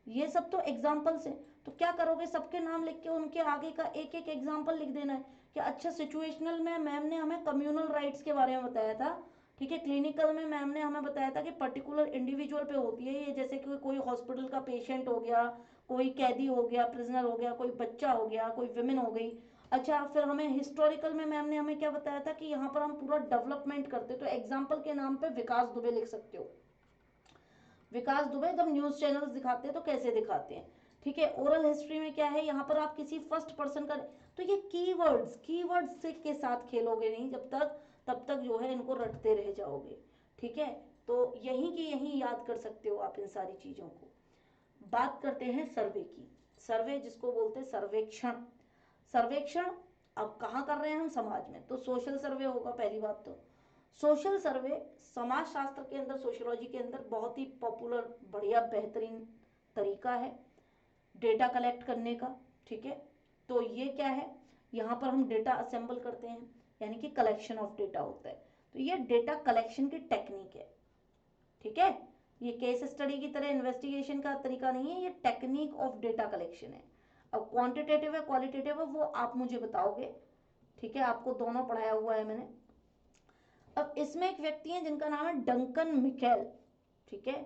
Speaker 1: ये सब तो एग्जाम्पल्स हैं। तो क्या करोगे, सबके नाम लिख के उनके आगे का एक एक एग्जाम्पल लिख देना है, कि अच्छा सिचुएशनल में मैम ने हमें कम्युनल राइट्स के बारे में बताया था, ठीक है। क्लिनिकल में मैम ने हमें बताया था कि पर्टिकुलर इंडिविजुअल पे होती है ये, जैसे कि कोई हॉस्पिटल का पेशेंट हो गया, कोई कैदी हो गया, प्रिजनर हो गया, कोई बच्चा हो गया, कोई विमेन हो गई। अच्छा, फिर हमें हिस्टोरिकल में मैम ने हमें क्या बताया था कि यहाँ पर हम पूरा डेवलपमेंट करते, तो एग्जाम्पल के नाम पे विकास दुबे लिख सकते हो। विकास दुबे जब न्यूज चैनल्स दिखाते हैं तो कैसे दिखाते हैं, ठीक है। ओरल हिस्ट्री में क्या है, यहाँ पर आप किसी फर्स्ट पर्सन का, तो ये कीवर्ड्स से के साथ खेलोगे नहीं जब तक, तब तक जो है इनको रटते रह जाओगे, ठीक है। तो यहीं की यहीं याद कर सकते हो आप इन सारी चीजों को। बात करते हैं सर्वे की। सर्वे जिसको बोलते हैं सर्वेक्षण। सर्वेक्षण अब कहाँ कर रहे हैं हम, समाज में, तो सोशल सर्वे होगा पहली बात। तो सोशल सर्वे समाज शास्त्र के अंदर, सोशियोलॉजी के अंदर बहुत ही पॉपुलर, बढ़िया, बेहतरीन तरीका है डेटा कलेक्ट करने का, ठीक है। तो ये क्या है, यहाँ पर हम डेटा असेंबल करते हैं, यानी कि कलेक्शन ऑफ डेटा होता है। तो ये डेटा कलेक्शन की टेक्निक है, ठीक है। ये केस स्टडी की तरह इन्वेस्टिगेशन का तरीका नहीं है, ये टेक्निक ऑफ डेटा कलेक्शन है। अब क्वांटिटेटिव है क्वालिटेटिव है वो आप मुझे बताओगे, ठीक है। आपको दोनों पढ़ाया हुआ है मैंने। अब इसमें एक व्यक्ति है जिनका नाम है डंकन मिकेल, ठीक है।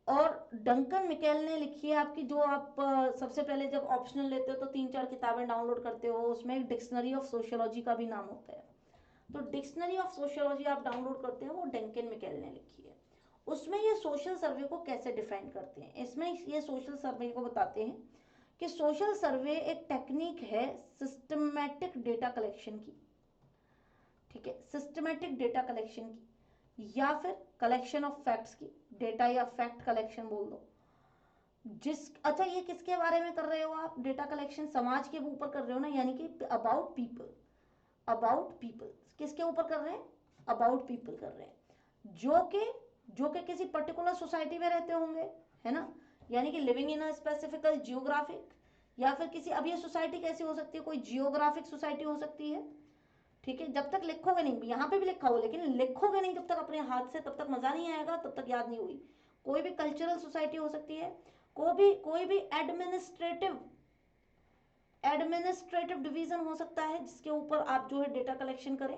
Speaker 1: और डंकन मिकेल ने लिखी है आपकी, जो आप सबसे पहले जब ऑप्शनल लेते हो तो 3-4 किताबें डाउनलोड करते हो, उसमें एक डिक्शनरी ऑफ सोशियोलॉजी का भी नाम होता है। तो डिक्शनरी ऑफ सोशियोलॉजी आप डाउनलोड करते हो, वो डंकन मिकेल ने लिखी है। उसमें ये सोशल सर्वे को कैसे डिफाइन करते हैं, इसमें ये सोशल सर्वे को बताते हैं कि सोशल सर्वे एक टेक्निक है सिस्टमैटिक डेटा कलेक्शन की, ठीक है, सिस्टमैटिक डेटा कलेक्शन की, या फिर कलेक्शन ऑफ फैक्ट्स की, डेटा या फैक्ट कलेक्शन बोल दो। अच्छा, ये किसके बारे में कर रहे हो आप, डेटा कलेक्शन समाज के ऊपर कर रहे हो ना, यानी कि अबाउट पीपल। अबाउट पीपल किसके ऊपर कर रहे हैं, अबाउट पीपल कर रहे हैं, जो कि किसी पर्टिकुलर सोसाइटी में रहते होंगे, है ना, यानी कि लिविंग इन अ स्पेसिफिकल जियोग्राफिक, या फिर किसी, अब ये सोसाइटी कैसी हो सकती है, कोई जियोग्राफिक सोसाइटी हो सकती है, ठीक है। जब तक लिखोगे नहीं, यहाँ पे भी लिखा हो, लेकिन लिखोगे नहीं जब तक अपने हाथ से, तब तक मजा नहीं आएगा, तब तक याद नहीं हुई। कोई भी कल्चरल सोसाइटी हो सकती है, कोई भी एडमिनिस्ट्रेटिव डिवीजन हो सकता है जिसके ऊपर आप जो है डेटा कलेक्शन करें,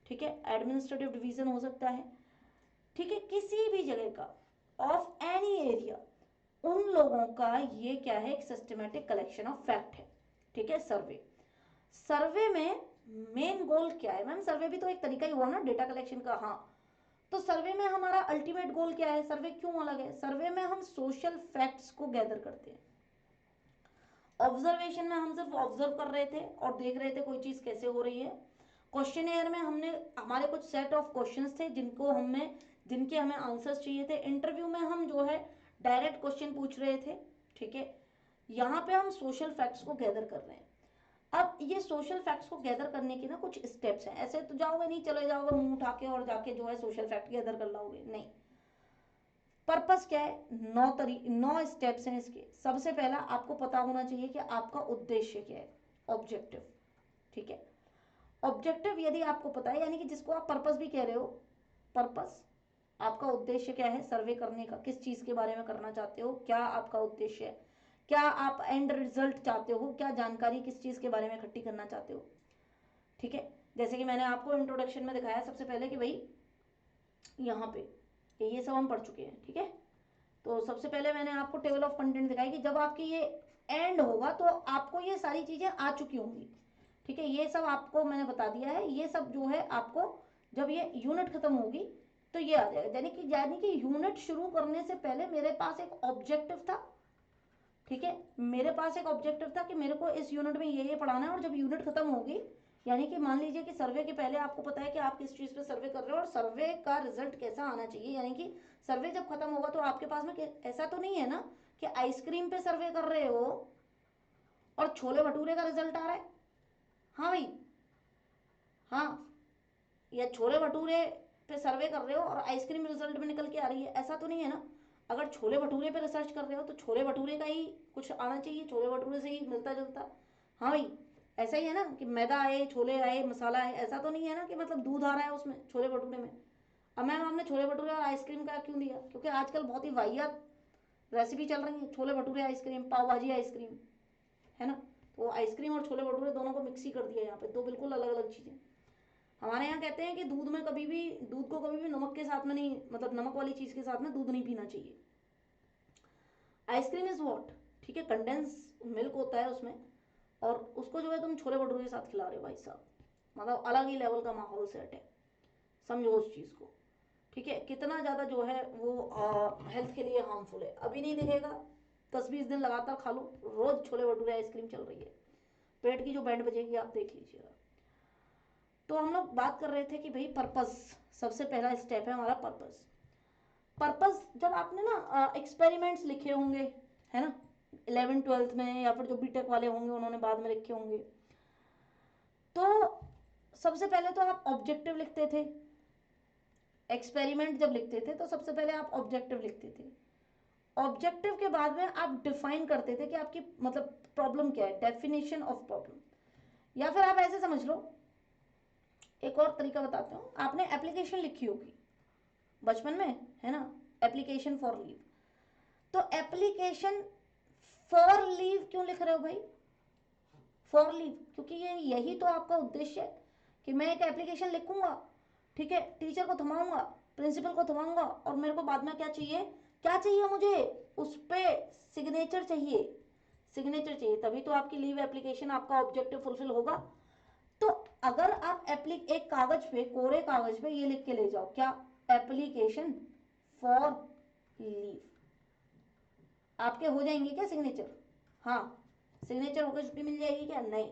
Speaker 1: ठीक है। एडमिनिस्ट्रेटिव डिवीजन हो सकता है, ठीक है, किसी भी जगह का, ऑफ एनी एरिया, उन लोगों का ये क्या है, एक सिस्टमेटिक कलेक्शन ऑफ फैक्ट है, ठीक है। सर्वे, सर्वे में मेन गोल क्या है मैम, सर्वे भी तो एक तरीका ही हुआ ना डेटा कलेक्शन का, हाँ। तो सर्वे में हमारा अल्टीमेट गोल क्या है, सर्वे क्यों अलग है, सर्वे में हम सोशल फैक्ट्स को गैदर करते हैं। ऑब्जर्वेशन में हम सिर्फ ऑब्जर्व कर रहे थे और देख रहे थे कोई चीज कैसे हो रही है। क्वेश्चनेयर में हमारे कुछ सेट ऑफ क्वेश्चंस थे जिनके हमें आंसर्स चाहिए थे। इंटरव्यू में हम जो है डायरेक्ट क्वेश्चन पूछ रहे थे, ठीक है। यहाँ पे हम सोशल फैक्ट्स को गैदर कर रहे हैं। अब ये सोशल फैक्ट्स को गैदर करने के ना कुछ स्टेप्स हैं, ऐसे तो जाओगे नहीं, चले जाओगे मुंह उठा के और जाके जो है सोशल फैक्ट गैदर कर लाओगे, नहीं। पर्पस क्या है, 9 स्टेप्स हैं इसके। सबसे पहला आपको पता होना चाहिए कि आपका उद्देश्य क्या है, ऑब्जेक्टिव, ठीक है। ऑब्जेक्टिव यदि आपको पता है, यानी कि जिसको आप पर्पस भी कह रहे हो, पर्पस, आपका उद्देश्य क्या है सर्वे करने का, किस चीज के बारे में करना चाहते हो, क्या आपका उद्देश्य है, क्या आप एंड रिजल्ट चाहते हो, क्या जानकारी किस चीज के बारे में इकट्ठी करना चाहते हो, ठीक है। जैसे कि मैंने आपको इंट्रोडक्शन में दिखाया सबसे पहले कि भाई यहाँ पे ये सब हम पढ़ चुके हैं, ठीक है। तो सबसे पहले मैंने आपको टेबल ऑफ कंटेंट दिखाई कि जब आपकी ये एंड होगा तो आपको ये सारी चीजें आ चुकी होंगी, ठीक है। ये सब आपको मैंने बता दिया है, ये सब जो है आपको जब ये यूनिट खत्म होगी तो ये आ जाएगा, यानी कि यूनिट शुरू करने से पहले मेरे पास एक ऑब्जेक्टिव था, ठीक है। मेरे पास एक ऑब्जेक्टिव था कि मेरे को इस यूनिट में ये पढ़ाना है, और जब यूनिट खत्म होगी, यानी कि मान लीजिए कि सर्वे के पहले आपको पता है कि आप किस चीज पे सर्वे कर रहे हो और सर्वे का रिजल्ट कैसा आना चाहिए, यानी कि सर्वे जब खत्म होगा तो आपके पास में ऐसा तो नहीं है ना कि आइसक्रीम पे सर्वे कर रहे हो और छोले भटूरे का रिजल्ट आ रहा है, हाँ भाई, हाँ, या छोले भटूरे पे सर्वे कर रहे हो और आइसक्रीम रिजल्ट में निकल के आ रही है, ऐसा तो नहीं है ना। अगर छोले भटूरे पे रिसर्च कर रहे हो तो छोले भटूरे का ही कुछ आना चाहिए, छोले भटूरे से ही मिलता जुलता, हाँ भाई। ऐसा ही है ना कि मैदा आए, छोले आए, मसाला आए, ऐसा तो नहीं है ना कि मतलब दूध आ रहा है उसमें छोले भटूरे में। अब मैम आपने छोले भटूरे और आइसक्रीम का क्यों दिया, क्योंकि आजकल बहुत ही वाहियात रेसिपी चल रही है, छोले भटूरे आइसक्रीम, पाव भाजी आइसक्रीम, है ना। वो आइसक्रीम और छोले भटूरे दोनों को मिक्स ही कर दिया यहाँ पे, दो बिल्कुल अलग अलग चीज़ें। हमारे यहाँ कहते हैं कि दूध को कभी भी नमक के साथ में नहीं, मतलब नमक वाली चीज़ के साथ में दूध नहीं पीना चाहिए। आइसक्रीम इज वॉट, ठीक है, कंडेंस मिल्क होता है उसमें, और उसको जो है तुम छोले भटूरे के साथ खिला रहे हो भाई साहब, मतलब अलग ही लेवल का माहौल सेट है, समझो उस चीज़ को, ठीक है। कितना ज़्यादा जो है वो हेल्थ के लिए हार्मफुल है, अभी नहीं दिखेगा, 10-20 दिन लगातार खा लो, रोज छोले भटूरे आइसक्रीम चल रही है, पेट की जो बैंड बजेगी आप देख लीजिएगा। तो हम लोग बात कर रहे थे कि भाई पर्पस, सबसे पहला स्टेप है हमारा पर्पस। पर्पस जब आपने ना एक्सपेरिमेंट्स लिखे होंगे, है ना, 11th-12th में, या फिर जो बीटेक वाले होंगे उन्होंने बाद में लिखे होंगे, तो सबसे पहले तो आप ऑब्जेक्टिव लिखते थे। एक्सपेरिमेंट जब लिखते थे तो सबसे पहले आप ऑब्जेक्टिव लिखते थे। ऑब्जेक्टिव के बाद में आप डिफाइन करते थे कि आपकी मतलब प्रॉब्लम क्या है, डेफिनेशन ऑफ प्रॉब्लम। या फिर आप ऐसे समझ लो, एक और तरीका बताता हूँ, आपने एप्लीकेशन लिखी होगी बचपन में, है ना, एप्लीकेशन फॉर लीव। तो एप्लीकेशन फॉर लीव क्यों लिख रहे हो भाई, फॉर लीव, क्योंकि ये यही तो आपका उद्देश्य है कि मैं एक एप्लीकेशन लिखूंगा, ठीक है, टीचर को थमाऊंगा, प्रिंसिपल को थमाऊंगा, और मेरे को बाद में क्या चाहिए, क्या चाहिए मुझे, उस पर सिग्नेचर चाहिए, सिग्नेचर चाहिए, तभी तो आपकी लीव एप्लीकेशन, आपका ऑब्जेक्टिव फुलफिल होगा। तो अगर आप एक कागज पे, कोरे कागज पे ये लिख के ले जाओ, क्या, एप्लीकेशन फॉर लीव, आपके हो जाएंगे क्या सिग्नेचर, हाँ, सिग्नेचर होकर छुट्टी मिल जाएगी क्या, नहीं।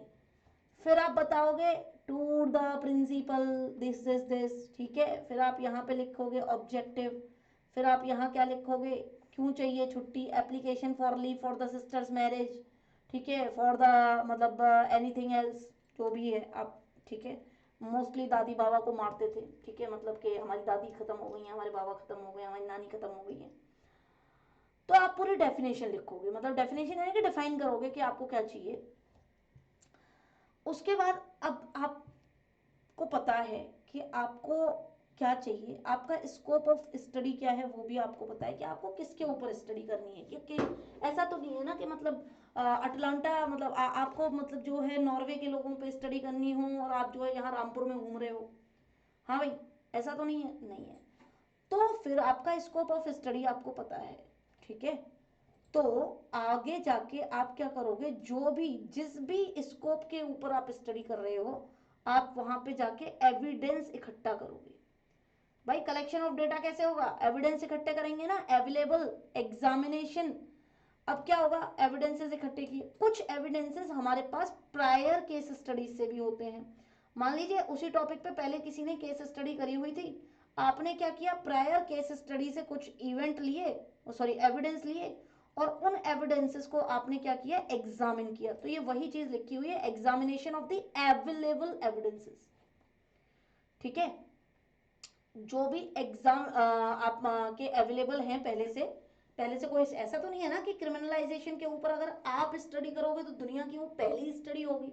Speaker 1: फिर आप बताओगे to the principal this this this, ठीक है, फिर आप यहाँ पे लिखोगे ऑब्जेक्टिव, फिर आप यहाँ क्या लिखोगे, क्यों चाहिए छुट्टी, application for leave for the sisters marriage, ठीक है, फॉर द मतलब एनीथिंग एल्स, जो भी है आप, ठीक है। मोस्टली दादी बाबा को मारते थे, ठीक है, मतलब कि हमारी दादी खत्म हो गई है, हमारे बाबा खत्म हो गए, हमारी नानी खत्म हो गई है, तो आप पूरी डेफिनेशन लिखोगे, मतलब डेफिनेशन यानी कि डिफाइन करोगे कि आपको क्या चाहिए। उसके बाद अब आपको पता है कि आपको क्या चाहिए, आपका स्कोप ऑफ स्टडी क्या है वो भी आपको पता है कि आपको किसके ऊपर स्टडी करनी है, क्योंकि ऐसा तो नहीं है ना कि मतलब अटलांटा, मतलब आपको मतलब जो है नॉर्वे के लोगों पे स्टडी करनी हो और आप जो है यहाँ रामपुर में घूम रहे हो, हाँ भाई, ऐसा तो नहीं है, नहीं है। तो फिर आपका स्कोप ऑफ स्टडी आपको पता है, ठीक है। तो आगे जाके आप क्या करोगे, जो भी जिस भी स्कोप के ऊपर आप स्टडी कर रहे हो, आप वहां पे जाके एविडेंस इकट्ठा करोगे। भाई कलेक्शन ऑफ डेटा कैसे होगा, एविडेंस इकट्ठे करेंगे ना, अवेलेबल एग्जामिनेशन। अब क्या होगा, एविडेंसेस इकट्ठे किए, कुछ एविडेंसेस हमारे पास प्रायर केस स्टडीज से भी होते हैं। मान लीजिए उसी टॉपिक पे पहले किसी ने केस स्टडी करी हुई थी, आपने क्या किया, प्रायर केस स्टडी से कुछ इवेंट लिए, सॉरी एविडेंस लिए, और उन एविडेंसेस को आपने क्या किया, एग्जामिन किया। तो ये वही चीज लिखी हुई है, examination of the available evidences, ठीक है। जो भी एग्जाम आप के अवेलेबल हैं पहले से कोई ऐसा तो नहीं है ना कि क्रिमिनलाइजेशन के ऊपर अगर आप स्टडी करोगे तो दुनिया की वो पहली स्टडी होगी।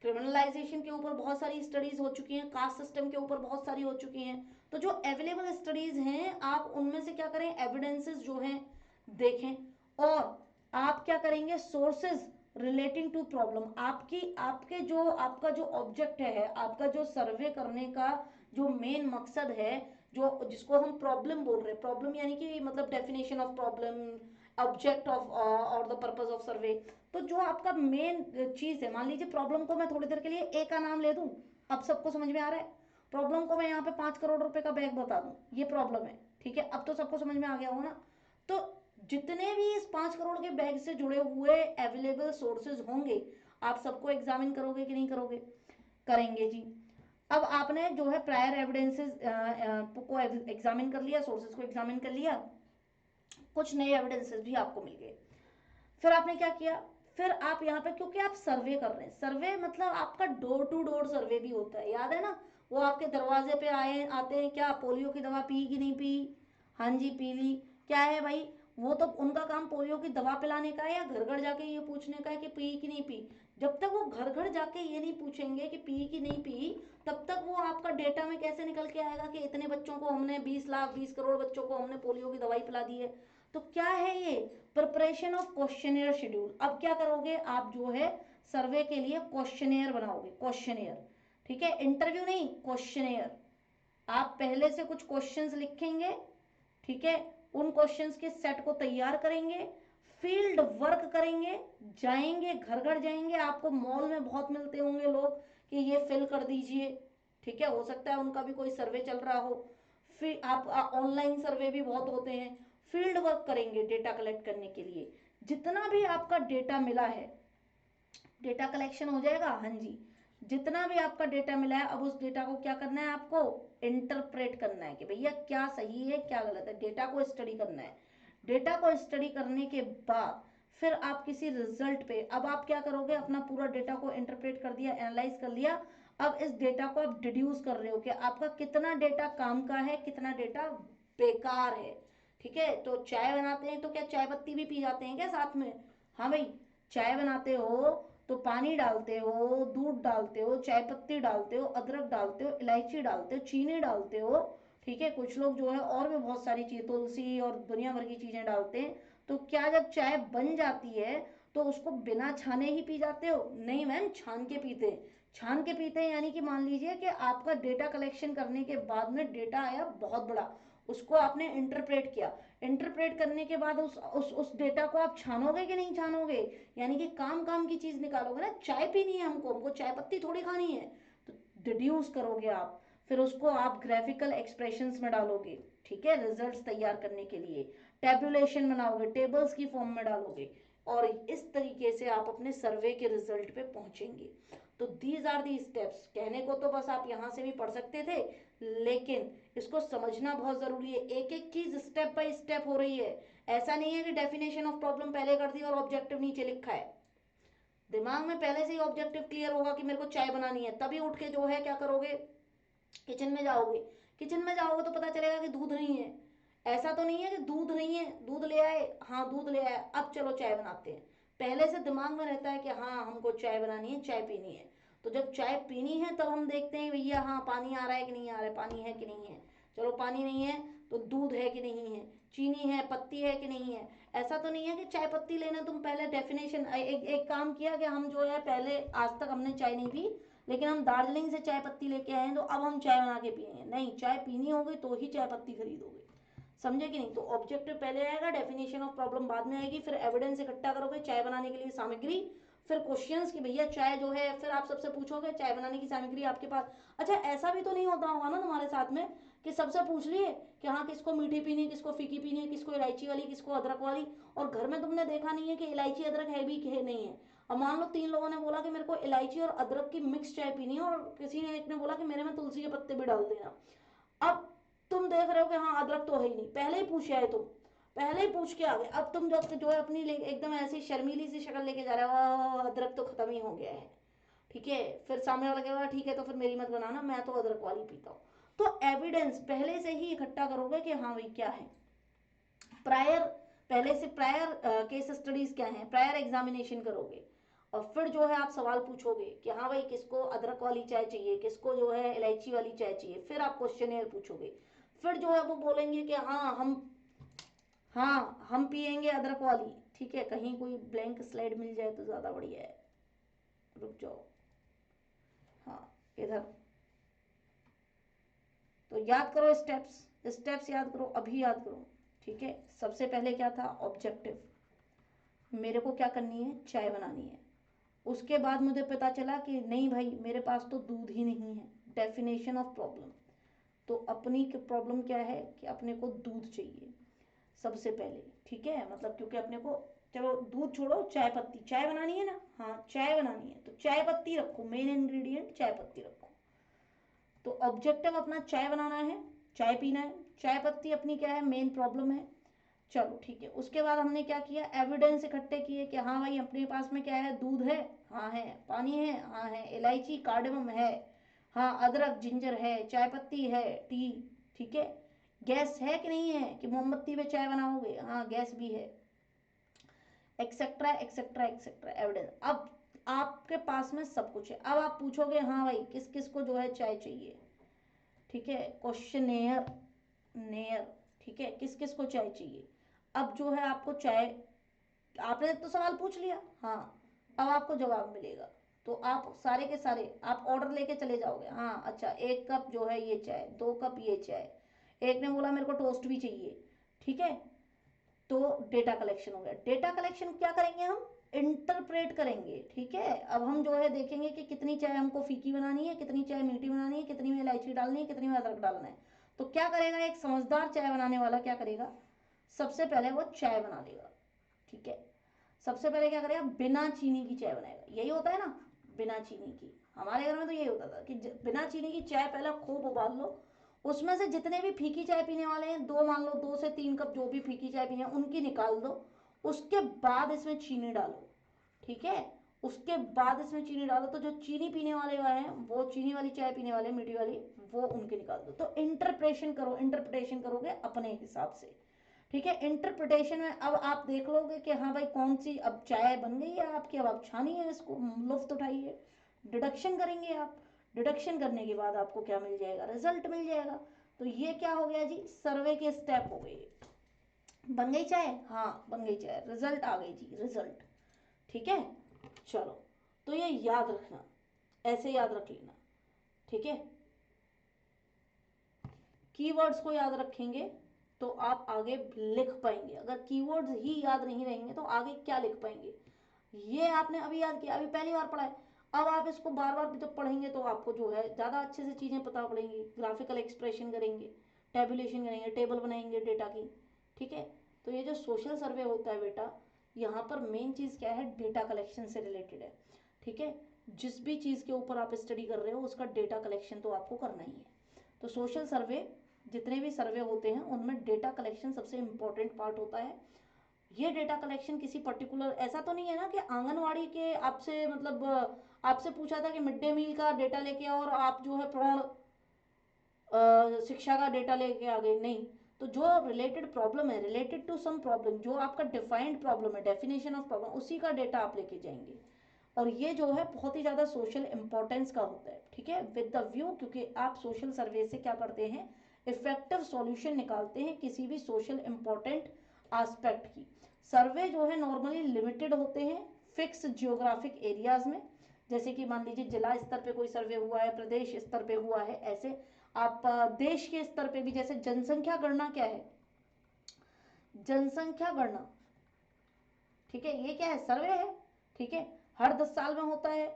Speaker 1: क्रिमिनलाइजेशन के ऊपर बहुत सारी स्टडीज हो चुकी हैं, कास्ट सिस्टम के ऊपर बहुत सारी हो चुकी हैं। तो जो अवेलेबल स्टडीज हैं आप उनमें से क्या करें, एविडेंसेस जो हैं देखें, और आप क्या करेंगे, सोर्सेज रिलेटिंग टू प्रॉब्लम, आपका जो ऑब्जेक्ट है, आपका जो सर्वे करने का जो मेन मकसद है, जो जिसको हम प्रॉब्लम बोल रहे हैं, प्रॉब्लम यानी कि मतलब definition of problem, object of और द पर्पस ऑफ सर्वे। तो जो आपका मेन चीज है, मान लीजिए प्रॉब्लम को मैं थोड़ी देर के लिए ए का नाम ले दूं, अब सबको समझ में आ रहा है, प्रॉब्लम को मैं यहाँ पे 5 करोड़ रुपए का बैग बता दूं, ये प्रॉब्लम है, ठीक है, अब तो सबको समझ में आ गया होगा ना। तो जितने भी इस 5 करोड़ के बैग से जुड़े हुए अवेलेबल सोर्सेज होंगे, आप सबको एग्जामिन करोगे कि नहीं करोगे, करेंगे जी। अब आपने जो है प्रायर एविडेंसेस को एग्जामिन कर लिया, सोर्सेज को एग्जामिन कर लिया, कुछ नए एविडेंसेस भी आपको मिल गए। फिर आपने क्या किया, फिर आप यहाँ पे, क्योंकि आप सर्वे कर रहे हैं, सर्वे मतलब आपका डोर टू डोर सर्वे भी होता है, याद है ना, वो आपके दरवाजे पे आते हैं, क्या पोलियो की दवा पी कि नहीं पी, हाँ जी पी ली, क्या है भाई, वो तो उनका काम पोलियो की दवा पिलाने का है या घर घर जाके ये पूछने का है कि पी कि नहीं पी। जब तक वो घर घर जाके ये नहीं पूछेंगे कि पी कि नहीं पी, तब तक वो आपका डेटा में कैसे निकल के आएगा कि इतने बच्चों को हमने 20 लाख 20 करोड़ बच्चों को हमने पोलियो की दवाई पिला दी है। तो क्या है ये, प्रिपरेशन ऑफ क्वेश्चनियर शेड्यूल। अब क्या करोगे आप, जो है सर्वे के लिए क्वेश्चनेयर बनाओगे, क्वेश्चनेयर, ठीक है, इंटरव्यू नहीं, क्वेश्चनेयर। आप पहले से कुछ क्वेश्चंस लिखेंगे, ठीक है, उन क्वेश्चंस के सेट को तैयार करेंगे, फील्ड वर्क करेंगे, जाएंगे, घर घर जाएंगे। आपको मॉल में बहुत मिलते होंगे लोग कि ये फिल कर दीजिए, ठीक है, हो सकता है उनका भी कोई सर्वे चल रहा हो। फिर आप ऑनलाइन सर्वे भी बहुत होते हैं। फील्ड वर्क करेंगे डेटा कलेक्ट करने के लिए। जितना भी आपका डेटा मिला है, डेटा कलेक्शन हो जाएगा, हाँ जी। जितना भी आपका डेटा मिला है, अब उस डेटा को क्या करना है आपको, इंटरप्रेट करना है कि भैया क्या सही है क्या गलत है। डेटा को स्टडी करना है। डेटा को स्टडी करने के बाद फिर आप किसी रिजल्ट पे, अब आप क्या करोगे, अपना पूरा डेटा को इंटरप्रेट कर दिया, एनालाइज कर लिया। अब इस डेटा को आप डिड्यूस कर रहे हो कि आपका कितना डेटा काम का है, कितना डेटा बेकार है, ठीक है। तो चाय बनाते हैं तो क्या चाय पत्ती भी पी जाते हैं क्या साथ में? हाँ भाई, चाय बनाते हो तो पानी डालते हो, दूध डालते हो, चाय पत्ती डालते हो, अदरक डालते हो, इलायची डालते हो, चीनी डालते हो, ठीक है। कुछ लोग जो है और भी बहुत सारी चीज, तुलसी और दुनिया भर की चीजें डालते हैं। तो क्या जब चाय बन जाती है तो उसको बिना छाने ही पी जाते हो? नहीं मैम, छान के पीते हैं। छान के पीते हैं यानी कि मान लीजिए कि आपका डेटा कलेक्शन करने के बाद में डेटा आया बहुत बड़ा, उसको आपने इंटरप्रेट किया। इंटरप्रेट करने के बाद उस डेटा को आप छानोगे कि नहीं छानोगे? यानी कि काम काम की चीज निकालोगे ना। चाय पीनी है हमको, हमको चाय पत्ती थोड़ी खानी है। तो डिड्यूस करोगे आप, फिर उसको आप ग्राफिकल एक्सप्रेशंस में डालोगे, ठीक है, रिजल्ट्स तैयार करने के लिए। टेबुलेशन बनाओगे, टेबल्स की फॉर्म में डालोगे, और इस तरीके से आप अपने सर्वे के रिजल्ट पे पहुंचेंगे। तो दीज आर दी स्टेप्स। कहने को तो बस आप यहाँ से भी पढ़ सकते थे, लेकिन इसको समझना बहुत जरूरी है। एक एक चीज स्टेप बाय स्टेप हो रही है। ऐसा नहीं है कि डेफिनेशन ऑफ प्रॉब्लम पहले कर दी और ऑब्जेक्टिव नीचे लिखा है। दिमाग में पहले से ही ऑब्जेक्टिव क्लियर होगा कि मेरे को चाय बनानी है, तभी उठ के जो है क्या करोगे, किचन में जाओगे। किचन में जाओगे तो पता चलेगा कि दूध नहीं है। ऐसा तो नहीं है कि दूध नहीं है, दूध ले आए, हाँ दूध ले आए, अब चलो चाय बनाते हैं। पहले से दिमाग में रहता है कि हाँ हमको चाय बनानी है, चाय पीनी है। तो जब चाय पीनी है तब हम देखते हैं भैया हाँ पानी आ रहा है कि नहीं आ रहा है, पानी है कि नहीं है। चलो पानी नहीं है तो दूध है कि नहीं है, चीनी है, पत्ती है कि नहीं है। ऐसा तो नहीं है कि चाय पत्ती लेना, तुम पहले डेफिनेशन एक काम किया कि हम जो है पहले आज तक हमने चाय नहीं पी, लेकिन हम दार्जिलिंग से चाय पत्ती लेके आए हैं तो अब हम चाय बना के पियेंगे। नहीं, चाय पीनी होगी तो ही चाय पत्ती खरीदोगे, समझे कि नहीं। तो ऑब्जेक्टिव पहले आएगा, डेफिनेशन ऑफ प्रॉब्लम बाद में आएगी, फिर एविडेंस इकट्ठा करोगे, चाय बनाने के लिए सामग्री, फिर क्वेश्चंस कि भैया चाय जो है, फिर आप सबसे पूछोगे चाय बनाने की सामग्री आपके पास। अच्छा ऐसा भी तो नहीं होता होगा ना तुम्हारे साथ में कि सबसे पूछ लिए कि हाँ किसको मीठी पीनी है, किसको फीकी पीनी है, किसको इलायची वाली, किसको अदरक वाली, और घर में तुमने देखा नहीं है कि इलायची अदरक है भी कि नहीं है। अब मान लो 3 लोगों ने बोला कि मेरे को इलायची और अदरक की मिक्स चाय पीनी है, और किसी ने एक ने बोला कि मेरे में तुलसी के पत्ते भी डाल देना। अब तुम देख रहे हो कि हाँ अदरक तो है ही नहीं, पहले ही पूछ आए तुम, पहले ही पूछ के आ गए। अब तुम जब जो है अपनी एकदम ऐसी शर्मीली सी शक्ल लेके जा रहे हो, अदरक तो खत्म ही हो गया है, ठीक है। फिर सामने वाला कहेगा ठीक है तो फिर मेरी मत बनाना, मैं तो अदरक वाली पीता हूँ। तो एविडेंस पहले से ही इकट्ठा करोगे कि हाँ भाई क्या है। प्रायर, पहले से प्रायर केस स्टडीज क्या है, प्रायर एग्जामिनेशन करोगे। और फिर जो है आप सवाल पूछोगे कि हाँ भाई किसको अदरक वाली चाय चाहिए, किसको जो है इलायची वाली चाय चाहिए। फिर आप क्वेश्चन पूछोगे। फिर जो है वो बोलेंगे कि हाँ हम पियेंगे अदरक वाली, ठीक है। कहीं कोई ब्लैंक स्लाइड मिल जाए तो ज़्यादा बढ़िया है, रुक जाओ, हाँ इधर। तो याद करो स्टेप्स, स्टेप्स याद करो, अभी याद करो, ठीक है। सबसे पहले क्या था, ऑब्जेक्टिव, मेरे को क्या करनी है, चाय बनानी है। उसके बाद मुझे पता चला कि नहीं भाई मेरे पास तो दूध ही नहीं है, डेफिनेशन ऑफ प्रॉब्लम। तो अपनी प्रॉब्लम क्या है कि अपने को दूध चाहिए सबसे पहले, ठीक है। मतलब क्योंकि अपने को, चलो दूध छोड़ो, चाय पत्ती, चाय बनानी है ना, हाँ चाय बनानी है तो चाय पत्ती रखो, मेन इंग्रेडिएंट चाय पत्ती रखो। तो ऑब्जेक्टिव अपना चाय बनाना है, चाय पीना है, चाय पत्ती अपनी क्या है, मेन प्रॉब्लम है। चलो ठीक है। उसके बाद हमने क्या किया, एविडेंस इकट्ठे किए कि हाँ भाई अपने पास में क्या है, दूध है, हाँ है, पानी है, हाँ है, इलायची कार्डमम है, हाँ अदरक जिंजर है, चाय पत्ती है, टी, ठीक है। गैस है कि नहीं है कि मोमबत्ती पे चाय बनाओगे, हाँ गैस भी है, एक्सेट्रा एक्सेट्रा एक्सेट्रा एविडेंस। अब आपके पास में सब कुछ है। अब आप पूछोगे हाँ भाई किस किस को जो है चाय चाहिए, ठीक है, क्वेश्चनेयर नेयर, ठीक है, किस किस को चाय चाहिए। अब जो है आपको चाय, आपने तो सवाल पूछ लिया, हाँ अब आपको जवाब मिलेगा। तो आप सारे के सारे आप ऑर्डर लेके चले जाओगे। हाँ अच्छा, 1 कप जो है ये चाय, 2 कप ये चाय, एक ने बोला मेरे को टोस्ट भी चाहिए, ठीक है। तो डेटा कलेक्शन हो गया। डेटा कलेक्शन क्या करेंगे हम, इंटरप्रेट करेंगे, ठीक है। अब हम जो है देखेंगे कि कितनी चाय हमको फीकी बनानी है, कितनी चाय मीठी बनानी है, कितनी में इलायची डालनी है, कितनी में अदरक डालना है। तो क्या करेगा एक समझदार चाय बनाने वाला, क्या करेगा, सबसे पहले वो चाय बना लेगा, ठीक है। सबसे पहले क्या करेगा, बिना चीनी की चाय बनाएगा। यही होता है ना, बिना चीनी की। हमारे घर में तो यही होता था कि बिना चीनी की चाय पहले खूब उबाल लो, उसमें से जितने भी फीकी चाय पीने वाले हैं, दो मान लो 2 से 3 कप जो भी फीकी चाय पीने हैं उनकी निकाल दो, उसके बाद इसमें चीनी डालो, ठीक है। उसके बाद इसमें चीनी डालो, तो जो चीनी पीने वाले हैं, वो चीनी वाली चाय पीने वाले मीठी वाली, वो उनके निकाल दो। तो इंटरप्रेशन करो, इंटरप्रिटेशन करोगे अपने हिसाब से, ठीक है। इंटरप्रिटेशन में अब आप देख लोगे कि हाँ भाई कौन सी अब चाय बन गई है आपकी, अब आप छानिए इसको, लुफ्त उठाइए, डिडक्शन करेंगे आप। डिडक्शन करने के बाद आपको क्या मिल जाएगा, रिजल्ट मिल जाएगा। तो ये क्या हो गया जी, सर्वे के स्टेप हो गए। बन गई चाय, हाँ बन गई चाय, रिजल्ट आ गई जी, रिजल्ट, ठीक है। चलो, तो ये याद रखना, ऐसे याद रख लेना, ठीक है। कीवर्ड्स को याद रखेंगे तो आप आगे लिख पाएंगे। अगर कीवर्ड्स ही याद नहीं रहेंगे तो आगे क्या लिख पाएंगे। ये आपने अभी याद किया, अभी पहली बार पढ़ा है। अब आप इसको बार बार जब पढ़ेंगे तो आपको जो है ज़्यादा अच्छे से चीज़ें पता पड़ेंगी। ग्राफिकल एक्सप्रेशन करेंगे, टेबुलेशन करेंगे, टेबल बनाएंगे डेटा की, ठीक है। तो ये जो सोशल सर्वे होता है बेटा, यहाँ पर मेन चीज़ क्या है, डेटा कलेक्शन से रिलेटेड है, ठीक है। जिस भी चीज़ के ऊपर आप स्टडी कर रहे हो उसका डेटा कलेक्शन तो आपको करना ही है। तो सोशल सर्वे, जितने भी सर्वे होते हैं उनमें डेटा कलेक्शन सबसे इम्पोर्टेंट पार्ट होता है। ये डेटा कलेक्शन किसी पर्टिकुलर, ऐसा तो नहीं है ना कि आंगनवाड़ी के आपसे मतलब आपसे पूछा था कि मिड डे मील का डेटा लेके आओ और आप जो है प्रौढ़ शिक्षा का डेटा लेके आ गए, नहीं। तो जो रिलेटेड प्रॉब्लम है, रिलेटेड टू सम प्रॉब्लम, जो आपका डिफाइंड प्रॉब्लम है, डेफिनेशन ऑफ प्रॉब्लम, उसी का डेटा आप लेके जाएंगे। और ये जो है बहुत ही ज़्यादा सोशल इंपॉर्टेंस का होता है, ठीक है, विद द व्यू, क्योंकि आप सोशल सर्वे से क्या करते हैं, इफेक्टिव सॉल्यूशन निकालते हैं किसी भी सोशल इंपॉर्टेंट एस्पेक्ट की। सर्वे जो है नॉर्मली लिमिटेड होते हैं फिक्स जियोग्राफिक एरियाज में, जैसे कि मान लीजिए जिला स्तर पे कोई सर्वे हुआ है, प्रदेश स्तर पे हुआ है, ऐसे आप देश के स्तर पे भी, जैसे जनसंख्या गणना क्या है, जनसंख्या गणना, ठीक है, ये क्या है, सर्वे है, ठीक है। हर 10 साल में होता है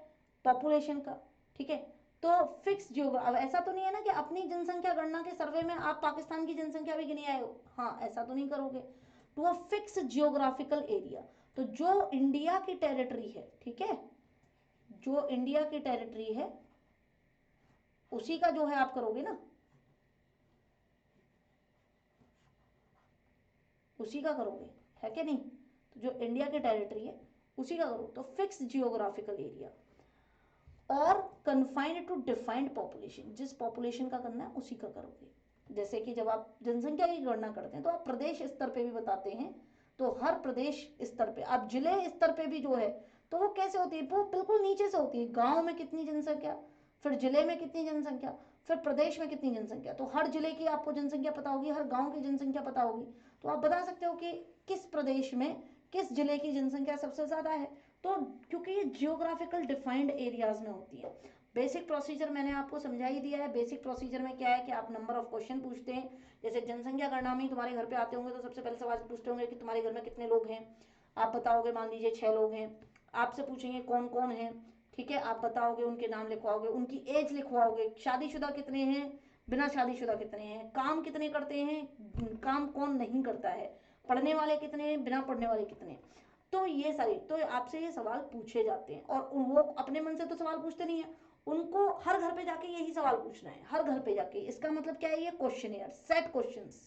Speaker 1: पॉपुलेशन का, ठीक है। तो फिक्स जियोग्राफ, अब ऐसा तो नहीं है ना कि अपनी जनसंख्या गणना के सर्वे में आप पाकिस्तान की जनसंख्या भी गिने आए हो, हाँ ऐसा तो नहीं करोगे। To a fix geographical area, तो जो इंडिया की टेरिटरी है, ठीक है, जो इंडिया की टेरिटरी है उसी का जो है आप करोगे ना, उसी का करोगे, है कि नहीं। तो जो इंडिया की टेरिटरी है उसी का करो, तो फिक्स जियोग्राफिकल एरिया, और कन्फाइंड टू डिफाइंड पॉपुलेशन, जिस पॉपुलेशन का करना है उसी का करोगे। जैसे कि जब आप जनसंख्या की गणना करते हैं तो आप प्रदेश स्तर पे भी बताते हैं, तो हर प्रदेश स्तर पे, आप जिले स्तर पे भी जो है, तो वो कैसे होती है, वो बिल्कुल नीचे से होती है, गांव में कितनी जनसंख्या, फिर जिले में कितनी जनसंख्या, फिर प्रदेश में कितनी जनसंख्या, तो हर जिले की आपको जनसंख्या पता होगी, हर गांव की जनसंख्या पता होगी, तो आप बता सकते हो कि किस प्रदेश में किस जिले की जनसंख्या सबसे ज़्यादा है। तो क्योंकि ये जियोग्राफिकल डिफाइंड एरियाज में होती है। बेसिक प्रोसीजर मैंने आपको समझा ही दिया है। बेसिक प्रोसीजर में क्या है कि आप नंबर ऑफ क्वेश्चन पूछते हैं, जैसे जनसंख्या गणना में तुम्हारे घर पे आते होंगे तो सबसे पहले सवाल पूछते होंगे कि तुम्हारे घर में कितने लोग हैं, आप बताओगे मान लीजिए 6 लोग हैं, आपसे पूछेंगे कौन कौन है, ठीक है, आप बताओगे, उनके नाम लिखवाओगे, उनकी एज लिखवाओगे, शादीशुदा कितने हैं, बिना शादीशुदा कितने हैं, काम कितने करते हैं, काम कौन नहीं करता है, पढ़ने वाले कितने हैं, बिना पढ़ने वाले कितने हैं। तो ये सारी, तो आपसे ये सवाल पूछे जाते हैं, और वो अपने मन से तो सवाल पूछते नहीं है, उनको हर घर पे जाके यही सवाल पूछना है, हर घर पे जाके। इसका मतलब क्या है, ये क्वेश्चन सेट क्वेश्चंस,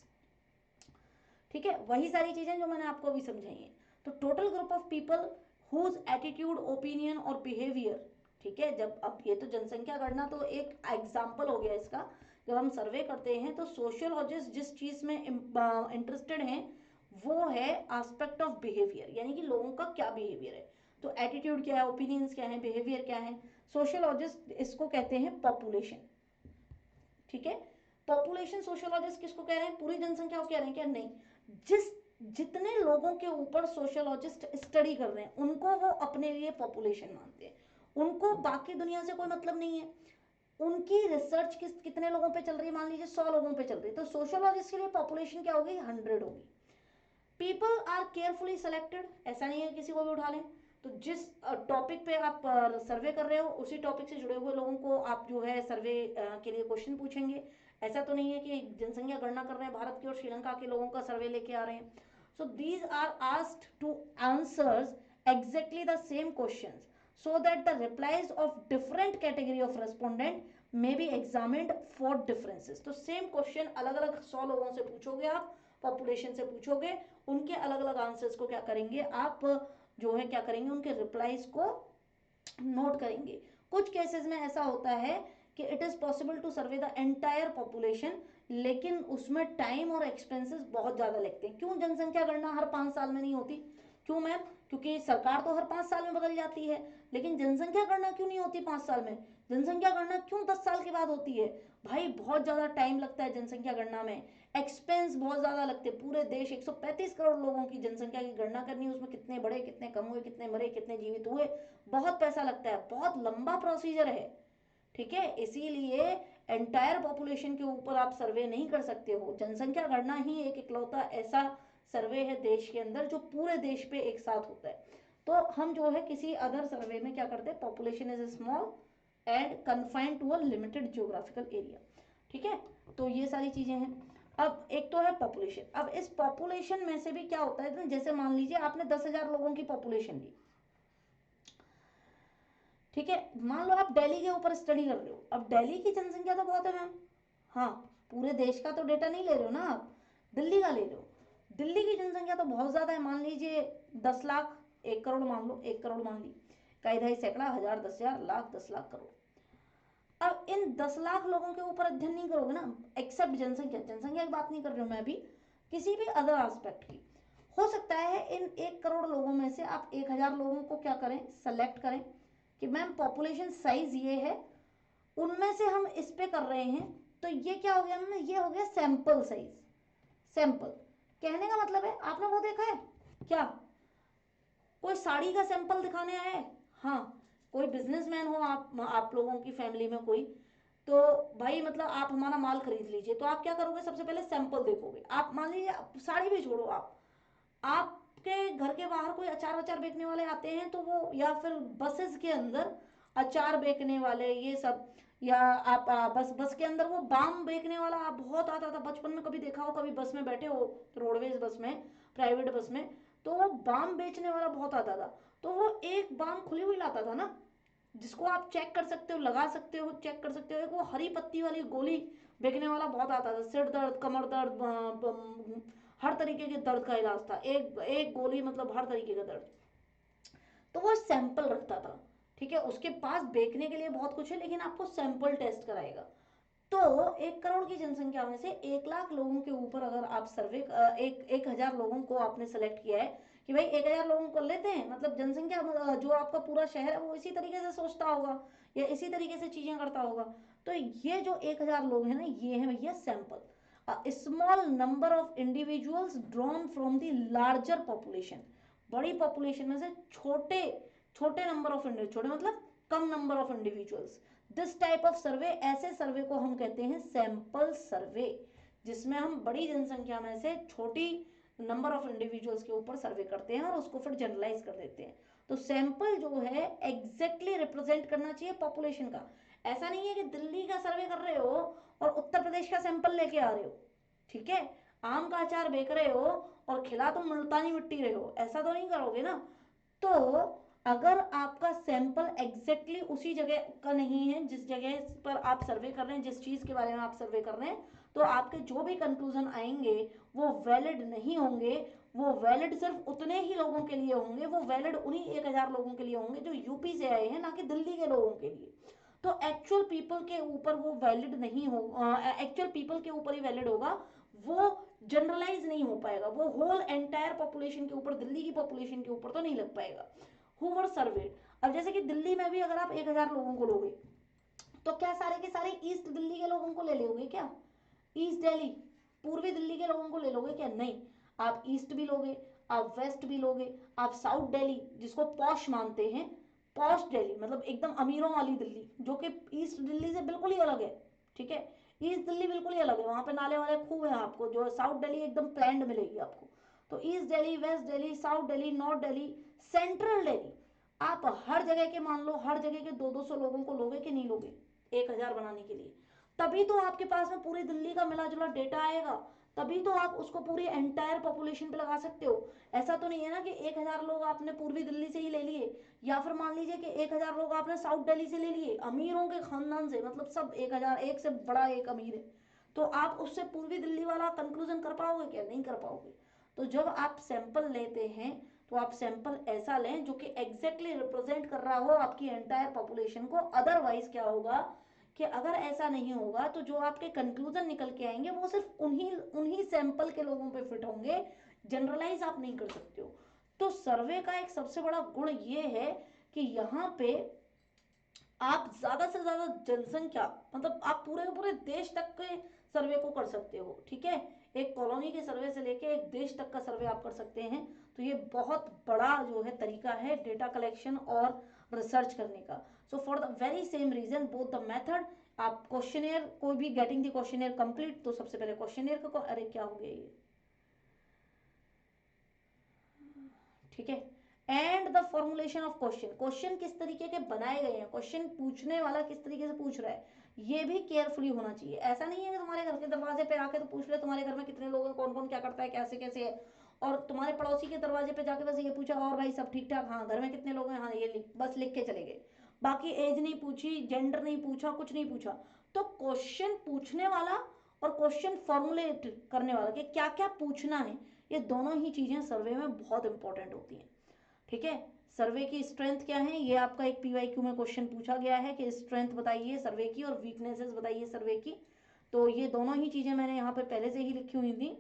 Speaker 1: ठीक है, वही सारी चीजें जो मैंने आपको अभी समझाई हैं। तो total group of people whose attitude, opinion और बिहेवियर, ठीक है। जब अब ये तो जनसंख्या गणना तो एक एग्जाम्पल हो गया इसका, जब हम सर्वे करते हैं तो सोशियोलॉजिस्ट जिस चीज में इंटरेस्टेड हैं वो है एस्पेक्ट ऑफ बिहेवियर, यानी कि लोगों का क्या बिहेवियर है। तो एटीट्यूड क्या है, ओपिनियंस क्या है, बिहेवियर क्या है। सोशियोलॉजिस्ट इसको कहते हैं पॉपुलेशन, ठीक है। पॉपुलेशन सोशियोलॉजिस्ट किसको कह रहे हैं, पूरी जनसंख्या को कह रहे हैं क्या, नहीं, जिस जितने लोगों के ऊपर सोशियोलॉजिस्ट स्टडी कर रहे हैं उनको वो अपने लिए पॉपुलेशन मानते हैं, उनको बाकी दुनिया से कोई मतलब नहीं है। उनकी रिसर्च कितने लोगों पे चल रही है, मान लीजिए 100 लोगों पे चल रही है, तो सोशियोलॉजिस्ट के लिए पॉपुलेशन क्या होगी, 100 होगी। पीपल आर केयरफुली सेलेक्टेड, ऐसा नहीं है किसी को भी उठा लें। तो जिस टॉपिक पे आप सर्वे कर रहे हो उसी टॉपिक से जुड़े हुए लोगों को आप जो है सर्वे के लिए क्वेश्चन पूछेंगे। ऐसा तो नहीं है कि जनसंख्या गणना कर रहे हैं भारत की और श्रीलंका के लोगों का सर्वे लेके आ रहे हैं। So these are asked to answers exactly the same questions so that the replies of different category of respondent may be examined for differences। तो सेम क्वेश्चन अलग अलग 100 लोगों से पूछोगे आप, पॉपुलेशन से पूछोगे, उनके अलग अलग आंसर्स को क्या करेंगे आप जो है क्या करेंगे, उनके रिप्लाईज को नोट करेंगे। कुछ केसेस में ऐसा होता है कि it is possible to survey the entire population, लेकिन उसमें टाइम और एक्सपेंसेस बहुत ज्यादा लगते हैं। क्यों जनसंख्या गणना हर 5 साल में नहीं होती, क्यों मैम, क्योंकि सरकार तो हर 5 साल में बदल जाती है, लेकिन जनसंख्या गणना क्यों नहीं होती 5 साल में, जनसंख्या गणना क्यों 10 साल के बाद होती है। भाई बहुत ज्यादा टाइम लगता है जनसंख्या गणना में, एक्सपेंस बहुत ज्यादा लगते हैं। पूरे देश 135 करोड़ लोगों की जनसंख्या की गणना करनी है, उसमें कितने बड़े कितने कम हुए, कितने मरे कितने जीवित हुए, बहुत पैसा लगता है, बहुत लंबा प्रोसीजर है। ठीक है, इसीलिए एंटायर पॉपुलेशन के ऊपर आप सर्वे नहीं कर सकते हो। जनसंख्या गणना ही एक इकलौता ऐसा सर्वे है देश के अंदर जो पूरे देश पे एक साथ होता है। तो हम जो है किसी अदर सर्वे में क्या करते हैं, population is small and confined to a limited geographical area. ठीक है, तो ये सारी चीजें हैं। अब एक तो है पॉपुलेशन, अब इस पॉपुलेशन में से भी क्या होता है, जैसे मान लीजिए आपने 10,000 लोगों की पॉपुलेशन ली, ठीक है, मान लो आप दिल्ली के ऊपर स्टडी कर रहे हो। अब दिल्ली की जनसंख्या तो बहुत है मैम, हाँ, पूरे देश का तो डेटा नहीं ले रहे हो ना आप, दिल्ली का ले रहे हो। दिल्ली की जनसंख्या तो बहुत ज्यादा है, मान लीजिए 10 लाख, 1 करोड़ मान लो, 1 करोड़ मान ली, कई ढाई सैकड़ा हजार 10,000 लाख 10 लाख करोड़। अब इन 10 लाख लोगों के ऊपर अध्ययन नहीं करोगे ना, एक्सेप्ट जनसंख्या, जनसंख्या की बात नहीं कर रही हूँ मैं अभी, किसी भी अदर एस्पेक्ट की। हो सकता है इन 1 करोड़ लोगों में से आप 1,000 लोगों को क्या करें, सेलेक्ट करें कि मैम पॉपुलेशन साइज ये है, उनमें से हम इस पे कर रहे हैं। तो ये क्या हो गया मैम, ये हो गया सैंपल साइज। सैंपल कहने का मतलब है, आपने वो देखा है क्या, कोई साड़ी का सैंपल दिखाने आया है, हाँ, कोई बिजनेसमैन हो, आप लोगों की फैमिली में कोई, तो भाई मतलब आप हमारा माल खरीद लीजिए, तो आप क्या करोगे, सबसे पहले सैंपल देखोगे। आप मान लीजिए साड़ी भी छोड़ो, आपके घर के बाहर कोई अचार वचार बेचने वाले आते हैं, तो वो या फिर बसेस के अंदर अचार बेचने वाले ये सब, या आप बस बस के अंदर वो बाम बेचने वाला आप बहुत आता था बचपन में, कभी देखा हो, कभी बस में बैठे हो, रोडवेज बस में, प्राइवेट बस में, तो वो बाम बेचने वाला बहुत आता था। तो वो एक बाम खुली हुई लाता था ना, जिसको आप चेक कर सकते हो, लगा सकते हो, चेक कर सकते हो। एक वो हरी पत्ती वाली गोली बेचने वाला बहुत आता था, सिर दर्द, कमर दर्द, हर तरीके के दर्द का इलाज था, एक एक गोली मतलब हर तरीके का दर्द। तो वो सैंपल रखता था, ठीक है, उसके पास बेचने के लिए बहुत कुछ है, लेकिन आपको सैंपल टेस्ट कराएगा। तो 1 करोड़ की जनसंख्या में से 1 लाख लोगों के ऊपर अगर आप सर्वे, 1,000 लोगों को आपने सेलेक्ट किया है कि भाई 1,000 लोगों को लेते हैं, मतलब जनसंख्या जो आपका पूरा शहर है वो इसी तरीके से सोचता होगा या इसी तरीके से चीजें करता होगा। तो ये जो 1,000 लोग हैं ना, ये है भैया sample, a small number of individuals drawn from the larger population। बड़ी पॉपुलेशन में से छोटे छोटे नंबर ऑफ इंडिविजुअल, छोटे मतलब कम number of individuals. This type of survey, ऐसे सर्वे को हम कहते हैं सैंपल सर्वे, जिसमें हम बड़ी जनसंख्या में से छोटी नंबर ऑफ इंडिविजुअल्स के ऊपर सर्वे करते हैं और उसको फिर जनरलाइज कर देते हैं। तो सैंपल जो है एग्जैक्टली रिप्रेजेंट करना चाहिए पॉपुलेशन का। ऐसा नहीं है कि दिल्ली का सर्वे कर रहे हो और उत्तर प्रदेश का सैंपल लेके आ रहे हो, ठीक है, आम का अचार बेच रहे हो और खिला तुम मुल्तानी मिट्टी रहे हो, ऐसा तो नहीं करोगे ना। तो अगर आपका सैंपल एग्जैक्टली उसी जगह का नहीं है जिस जगह पर आप सर्वे कर रहे हैं, जिस चीज के बारे में आप सर्वे कर रहे हैं, तो आपके जो भी कंक्लूजन आएंगे वो वैलिड नहीं होंगे। वो वैलिड सिर्फ उतने ही लोगों के लिए होंगे, वो वैलिड उन्हीं 1,000 लोगों के लिए होंगे जो यूपी से आए हैं, ना कि दिल्ली के लोगों के लिए। तो एक्चुअल पीपल के ऊपर वो वैलिड नहीं हो, एक्चुअल पीपल के ऊपर ही वैलिड होगा, वो जनरलाइज नहीं हो पाएगा, वो होल एंटायर पॉपुलेशन के ऊपर, दिल्ली की पॉपुलेशन के ऊपर तो नहीं लग पाएगा। हु वर सर्वेड, अब जैसे कि दिल्ली में भी अगर आप 1,000 लोगों को लोगे, तो क्या सारे के सारे ईस्ट दिल्ली के लोगों को ले लोगे क्या, ईस्ट दिल्ली, पूर्वी दिल्ली के लोगों को ले लोगे क्या, नहीं। आप ईस्ट भी लोगे, आप वेस्ट भी लोगे, आप साउथ दिल्ली जिसको पॉश मानते हैं, पॉश दिल्ली मतलब एकदम अमीरों वाली दिल्ली, जो कि ईस्ट दिल्ली से बिल्कुल ही अलग है, ठीक है, ईस्ट दिल्ली बिल्कुल ही अलग है, वहां पे नाले वाले खूब है आपको, जो साउथ दिल्ली एकदम प्लैंड मिलेगी आपको। तो east Delhi, west Delhi, south Delhi, north Delhi, central Delhi, आप हर जगह के मान लो, हर जगह के 200-200 लोगों को लोगे कि नहीं लोगे 1000 बनाने के लिए, तभी तो आपके पास में पूरी दिल्ली का मिला जुला डेटा आएगा, तभी तो आप उसको पूरी एंटायर पॉपुलेशन पे लगा सकते हो। ऐसा तो नहीं है ना कि 1000 लोग आपने पूर्वी दिल्ली से ही ले लिए, या फिर मान लीजिए कि 1000 लोग आपने साउथ दिल्ली से ले लिए अमीरों के खानदान से, मतलब सब 1000, एक से बड़ा एक अमीर है, तो आप उससे पूर्वी दिल्ली वाला कंक्लूजन कर पाओगे क्या? नहीं कर पाओगे। तो जब आप सैंपल लेते हैं तो आप सैंपल ऐसा लें जो कि एग्जैक्टली रिप्रेजेंट कर रहा हो आपकी एंटायर पॉपुलेशन को, अदरवाइज क्या होगा कि अगर ऐसा नहीं होगा तो जो आपके कंक्लूजन निकल के आएंगे वो सिर्फ उन्हीं उन्हीं सैंपल के लोगों पे फिट होंगे, जनरलाइज आप नहीं कर सकते हो। तो सर्वे का एक सबसे बड़ा गुण ये है कि यहाँ पे आप ज्यादा से ज्यादा जनसंख्या, मतलब आप पूरे पूरे देश तक के सर्वे को कर सकते हो, ठीक है, एक कॉलोनी के सर्वे से लेके एक देश तक का सर्वे आप कर सकते हैं। तो ये बहुत बड़ा जो है तरीका है डेटा कलेक्शन और रिसर्च करने का। So for the very same reason both the method, आप क्वेश्चनियर कोई भी गेटिंग द क्वेश्चनियर कंप्लीट, तो सबसे पहले क्वेश्चनियर को, अरे क्या हो गया ये, ठीक है, and the formulation of question, question किस तरीके के बनाए गए हैं, क्वेश्चन पूछने वाला किस तरीके से पूछ रहा है, ये भी केयरफुली होना चाहिए। ऐसा नहीं है कि तुम्हारे घर के दरवाजे पे आके तो पूछ ले तुम्हारे घर में कितने लोग हैं, कौन कौन क्या करता है, कैसे कैसे है, और तुम्हारे पड़ोसी के दरवाजे पे जाके बस ये पूछा और भाई सब ठीक ठाक, हाँ घर में कितने लोग हैं, हाँ ये लिख, बस लिख के चले गए, बाकी एज नहीं पूछी, जेंडर नहीं पूछा, कुछ नहीं पूछा। तो क्वेश्चन पूछने वाला और क्वेश्चन फॉर्मुलेट करने वाला कि क्या क्या पूछना है, ये दोनों ही चीजें सर्वे में बहुत इंपॉर्टेंट होती हैं, ठीक है। सर्वे की स्ट्रेंथ क्या है, ये आपका एक पीवाईक्यू में क्वेश्चन पूछा गया है कि स्ट्रेंथ बताइए सर्वे की और वीकनेसेस बताइए सर्वे की, तो ये दोनों ही चीजें मैंने यहाँ पे पहले से ही लिखी हुई थी,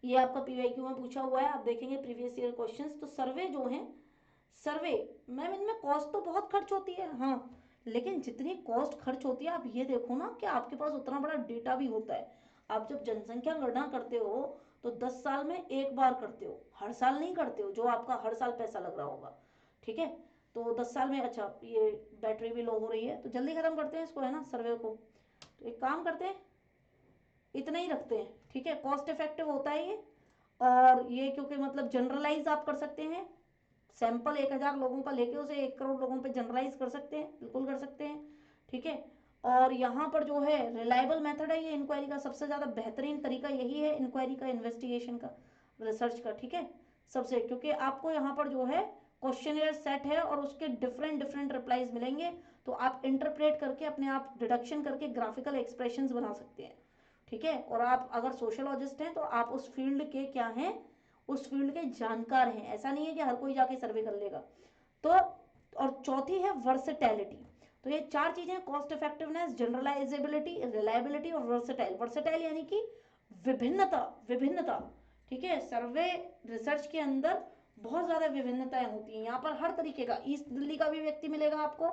Speaker 1: ये आपका पीवाईक्यू में पूछा हुआ है, आप देखेंगे प्रीवियस ईयर क्वेश्चंस। तो सर्वे जो है, सर्वे मैम इनमें कॉस्ट तो बहुत खर्च होती है, हाँ, लेकिन जितनी कॉस्ट खर्च होती है आप ये देखो ना कि आपके पास उतना बड़ा डेटा भी होता है। आप जब जनसंख्या गणना करते हो तो 10 साल में एक बार करते हो, हर साल नहीं करते हो, जो आपका हर साल पैसा लग रहा होगा, ठीक है। तो 10 साल में, अच्छा ये बैटरी भी लो हो रही है तो जल्दी खत्म करते हैं इसको, है ना, सर्वे को। तो एक काम करते हैं, इतना ही रखते हैं, ठीक है, कॉस्ट इफेक्टिव होता है ये, और ये क्योंकि मतलब जनरलाइज आप कर सकते हैं, सैंपल 1000 लोगों का लेके उसे 1 करोड़ लोगों पे जनरलाइज कर सकते हैं, बिल्कुल कर सकते हैं, ठीक है। और यहाँ पर जो है रिलायबल मेथड है ये इंक्वायरी का, सबसे ज़्यादा बेहतरीन तरीका यही है इंक्वायरी का, इन्वेस्टिगेशन का, रिसर्च का, ठीक है, सबसे, क्योंकि आपको यहाँ पर जो है क्वेश्चनियर सेट है और उसके डिफरेंट डिफरेंट रिप्लाईज मिलेंगे, तो आप इंटरप्रेट करके अपने आप डिडक्शन करके ग्राफिकल एक्सप्रेशंस बना सकते हैं, ठीक है। और आप अगर सोशोलॉजिस्ट हैं तो आप उस फील्ड के क्या हैं, उस फील्ड के जानकार हैं, ऐसा नहीं है कि हर कोई जाके सर्वे कर लेगा। तो और चौथी है वर्सेटैलिटी। तो ये 4 चीजें, कॉस्ट इफेक्टिवनेस, जनरलाइजेबिलिटी, रिलायबिलिटी और वर्सेटाइल। वर्सेटाइल यानी कि विभिन्नता, विभिन्नता, ठीक है। सर्वे रिसर्च के अंदर बहुत ज्यादा विभिन्नताएं होती हैं, यहाँ पर हर तरीके का, ईस्ट दिल्ली का भी व्यक्ति मिलेगा आपको,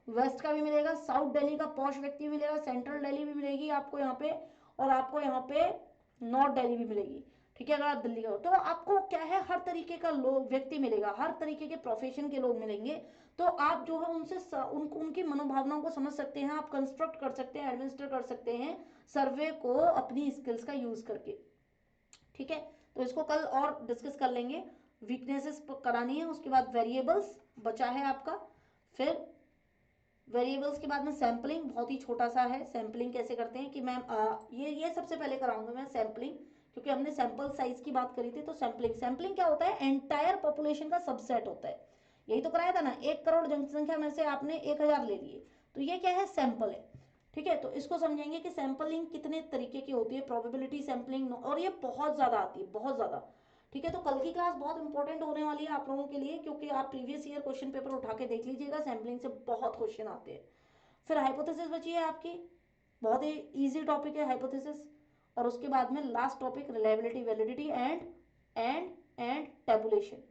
Speaker 1: वेस्ट का भी मिलेगा, साउथ दिल्ली का पॉश व्यक्ति मिलेगा, सेंट्रल दिल्ली भी मिलेगी आपको यहाँ पे, और आपको यहाँ पे नॉर्थ दिल्ली भी मिलेगी, ठीक है। अगर आप दिल्ली का हो तो आपको क्या है, हर तरीके का लोग व्यक्ति मिलेगा, हर तरीके के प्रोफेशन के लोग मिलेंगे, तो आप जो है उनसे उनकी मनोभावनाओं को समझ सकते हैं, आप कंस्ट्रक्ट कर सकते हैं, एडमिनिस्टर कर सकते हैं सर्वे को अपनी स्किल्स का यूज करके, ठीक है। तो इसको कल और डिस्कस कर लेंगे, वीकनेसेस करानी है, उसके बाद वेरिएबल्स बचा है आपका, फिर वेरिएबल्स के बाद में सैम्पलिंग, बहुत ही छोटा सा है, सैम्पलिंग कैसे करते हैं कि मैम ये सबसे पहले कराऊंगा मैं सैम्पलिंग, क्योंकि हमने सैंपल साइज की बात करी थी। तो सैम्पलिंग, सैम्पलिंग क्या होता है, एंटायर पॉपुलेशन का सबसेट होता है, यही तो कराया था ना, 1 करोड़ जनसंख्या में से आपने 1000 ले लिए, तो ये क्या है, सैंपल है, ठीक है। तो इसको समझेंगे कि सैंपलिंग कितने तरीके की होती है, प्रोबेबिलिटी सैंपलिंग, और ये बहुत ज्यादा आती है, बहुत ज्यादा, ठीक है। तो कल की क्लास बहुत इंपॉर्टेंट होने वाली है आप लोगों के लिए, क्योंकि आप प्रीवियस ईयर क्वेश्चन पेपर उठा के देख लीजिएगा, सैम्पलिंग से बहुत क्वेश्चन आते हैं। फिर हाइपोथेसिस बची है आपकी, बहुत ही इजी टॉपिक है हाइपोथेसिस, और उसके बाद में last topic reliability, validity and tabulation,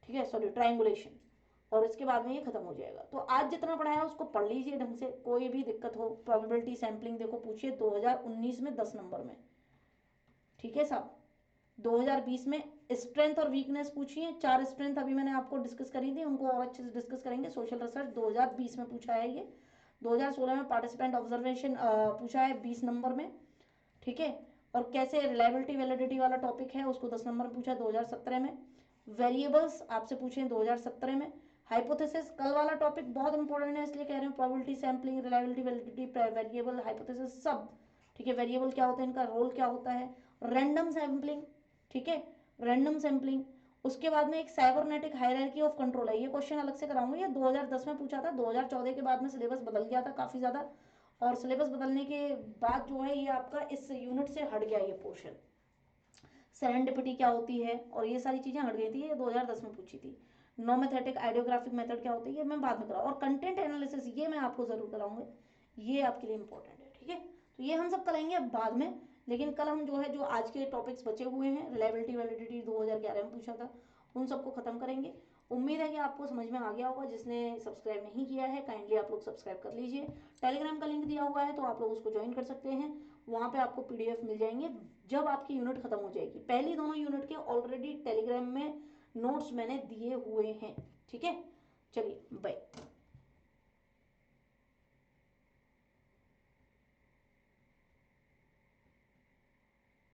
Speaker 1: ठीक है, सॉरी ट्रायंगुलेशन, और इसके बाद में ये खत्म हो जाएगा। तो आज जितना पढ़ाया उसको पढ़ लीजिए ढंग से, कोई भी दिक्कत हो, प्रोबेबिलिटी सैंपलिंग देखो पूछिए 2019 में 10 नंबर में, ठीक है साहब। 2020 में स्ट्रेंथ और वीकनेस पूछी है, 4 स्ट्रेंथ अभी मैंने आपको डिस्कस करी थी, उनको और अच्छे से डिस्कस करेंगे। सोशल रिसर्च 2020 में पूछा है ये। 2016 में पार्टिसिपेंट ऑब्जर्वेशन पूछा है 20 नंबर में, ठीक है। और कैसे रिलायबिलिटी वैलिडिटी वाला टॉपिक है उसको 10 नंबर में पूछा है 2017 में। वेरिएबल्स आपसे पूछे हैं 2017 में। हाइपोथेसिस कल वाला टॉपिक बहुत इंपॉर्टेंट है, इसलिए कह रहे हैं probability, sampling, reliability validity, variable, hypothesis सब, ठीक है। वेरिएबल क्या होता है, इनका रोल क्या होता है, रैंडम सैम्पलिंग, ठीक है, रैंडम सैम्पलिंग। उसके बाद में एक साइबरनेटिक हायरार्की ऑफ कंट्रोल है, ये क्वेश्चन अलग से कराऊंगा, ये 2010 में पूछा था। 2014 के बाद में सिलेबस बदल गया था काफ़ी ज़्यादा, और सिलेबस बदलने के बाद जो है ये आपका इस यूनिट से हट गया ये पोर्शन। सेरेंडिपिटी क्या होती है और ये सारी चीज़ें हट गई थी, ये 2010 में पूछी थी। नोमेथेटिक आइडियोग्राफिक मेथड क्या होती है, ये मैं बाद में कराऊँ। और कंटेंट एनालिसिस ये मैं आपको ज़रूर कराऊंगा, ये आपके लिए इंपॉर्टेंट है, ठीक है। तो ये हम सब कराएंगे अब बाद में, लेकिन कल हम जो है जो आज के टॉपिक्स बचे हुए हैं, रिलायबिलिटी वैलिडिटी 2011 में पूछा था, उन सबको खत्म करेंगे। उम्मीद है कि आपको समझ में आ गया होगा। जिसने सब्सक्राइब नहीं किया है काइंडली आप लोग सब्सक्राइब कर लीजिए। टेलीग्राम का लिंक दिया हुआ है तो आप लोग उसको ज्वाइन कर सकते हैं, वहाँ पे आपको पीडीएफ मिल जाएंगे जब आपकी यूनिट खत्म हो जाएगी। पहली दोनों यूनिट के ऑलरेडी टेलीग्राम में नोट्स मैंने दिए हुए हैं, ठीक है। चलिए बाय।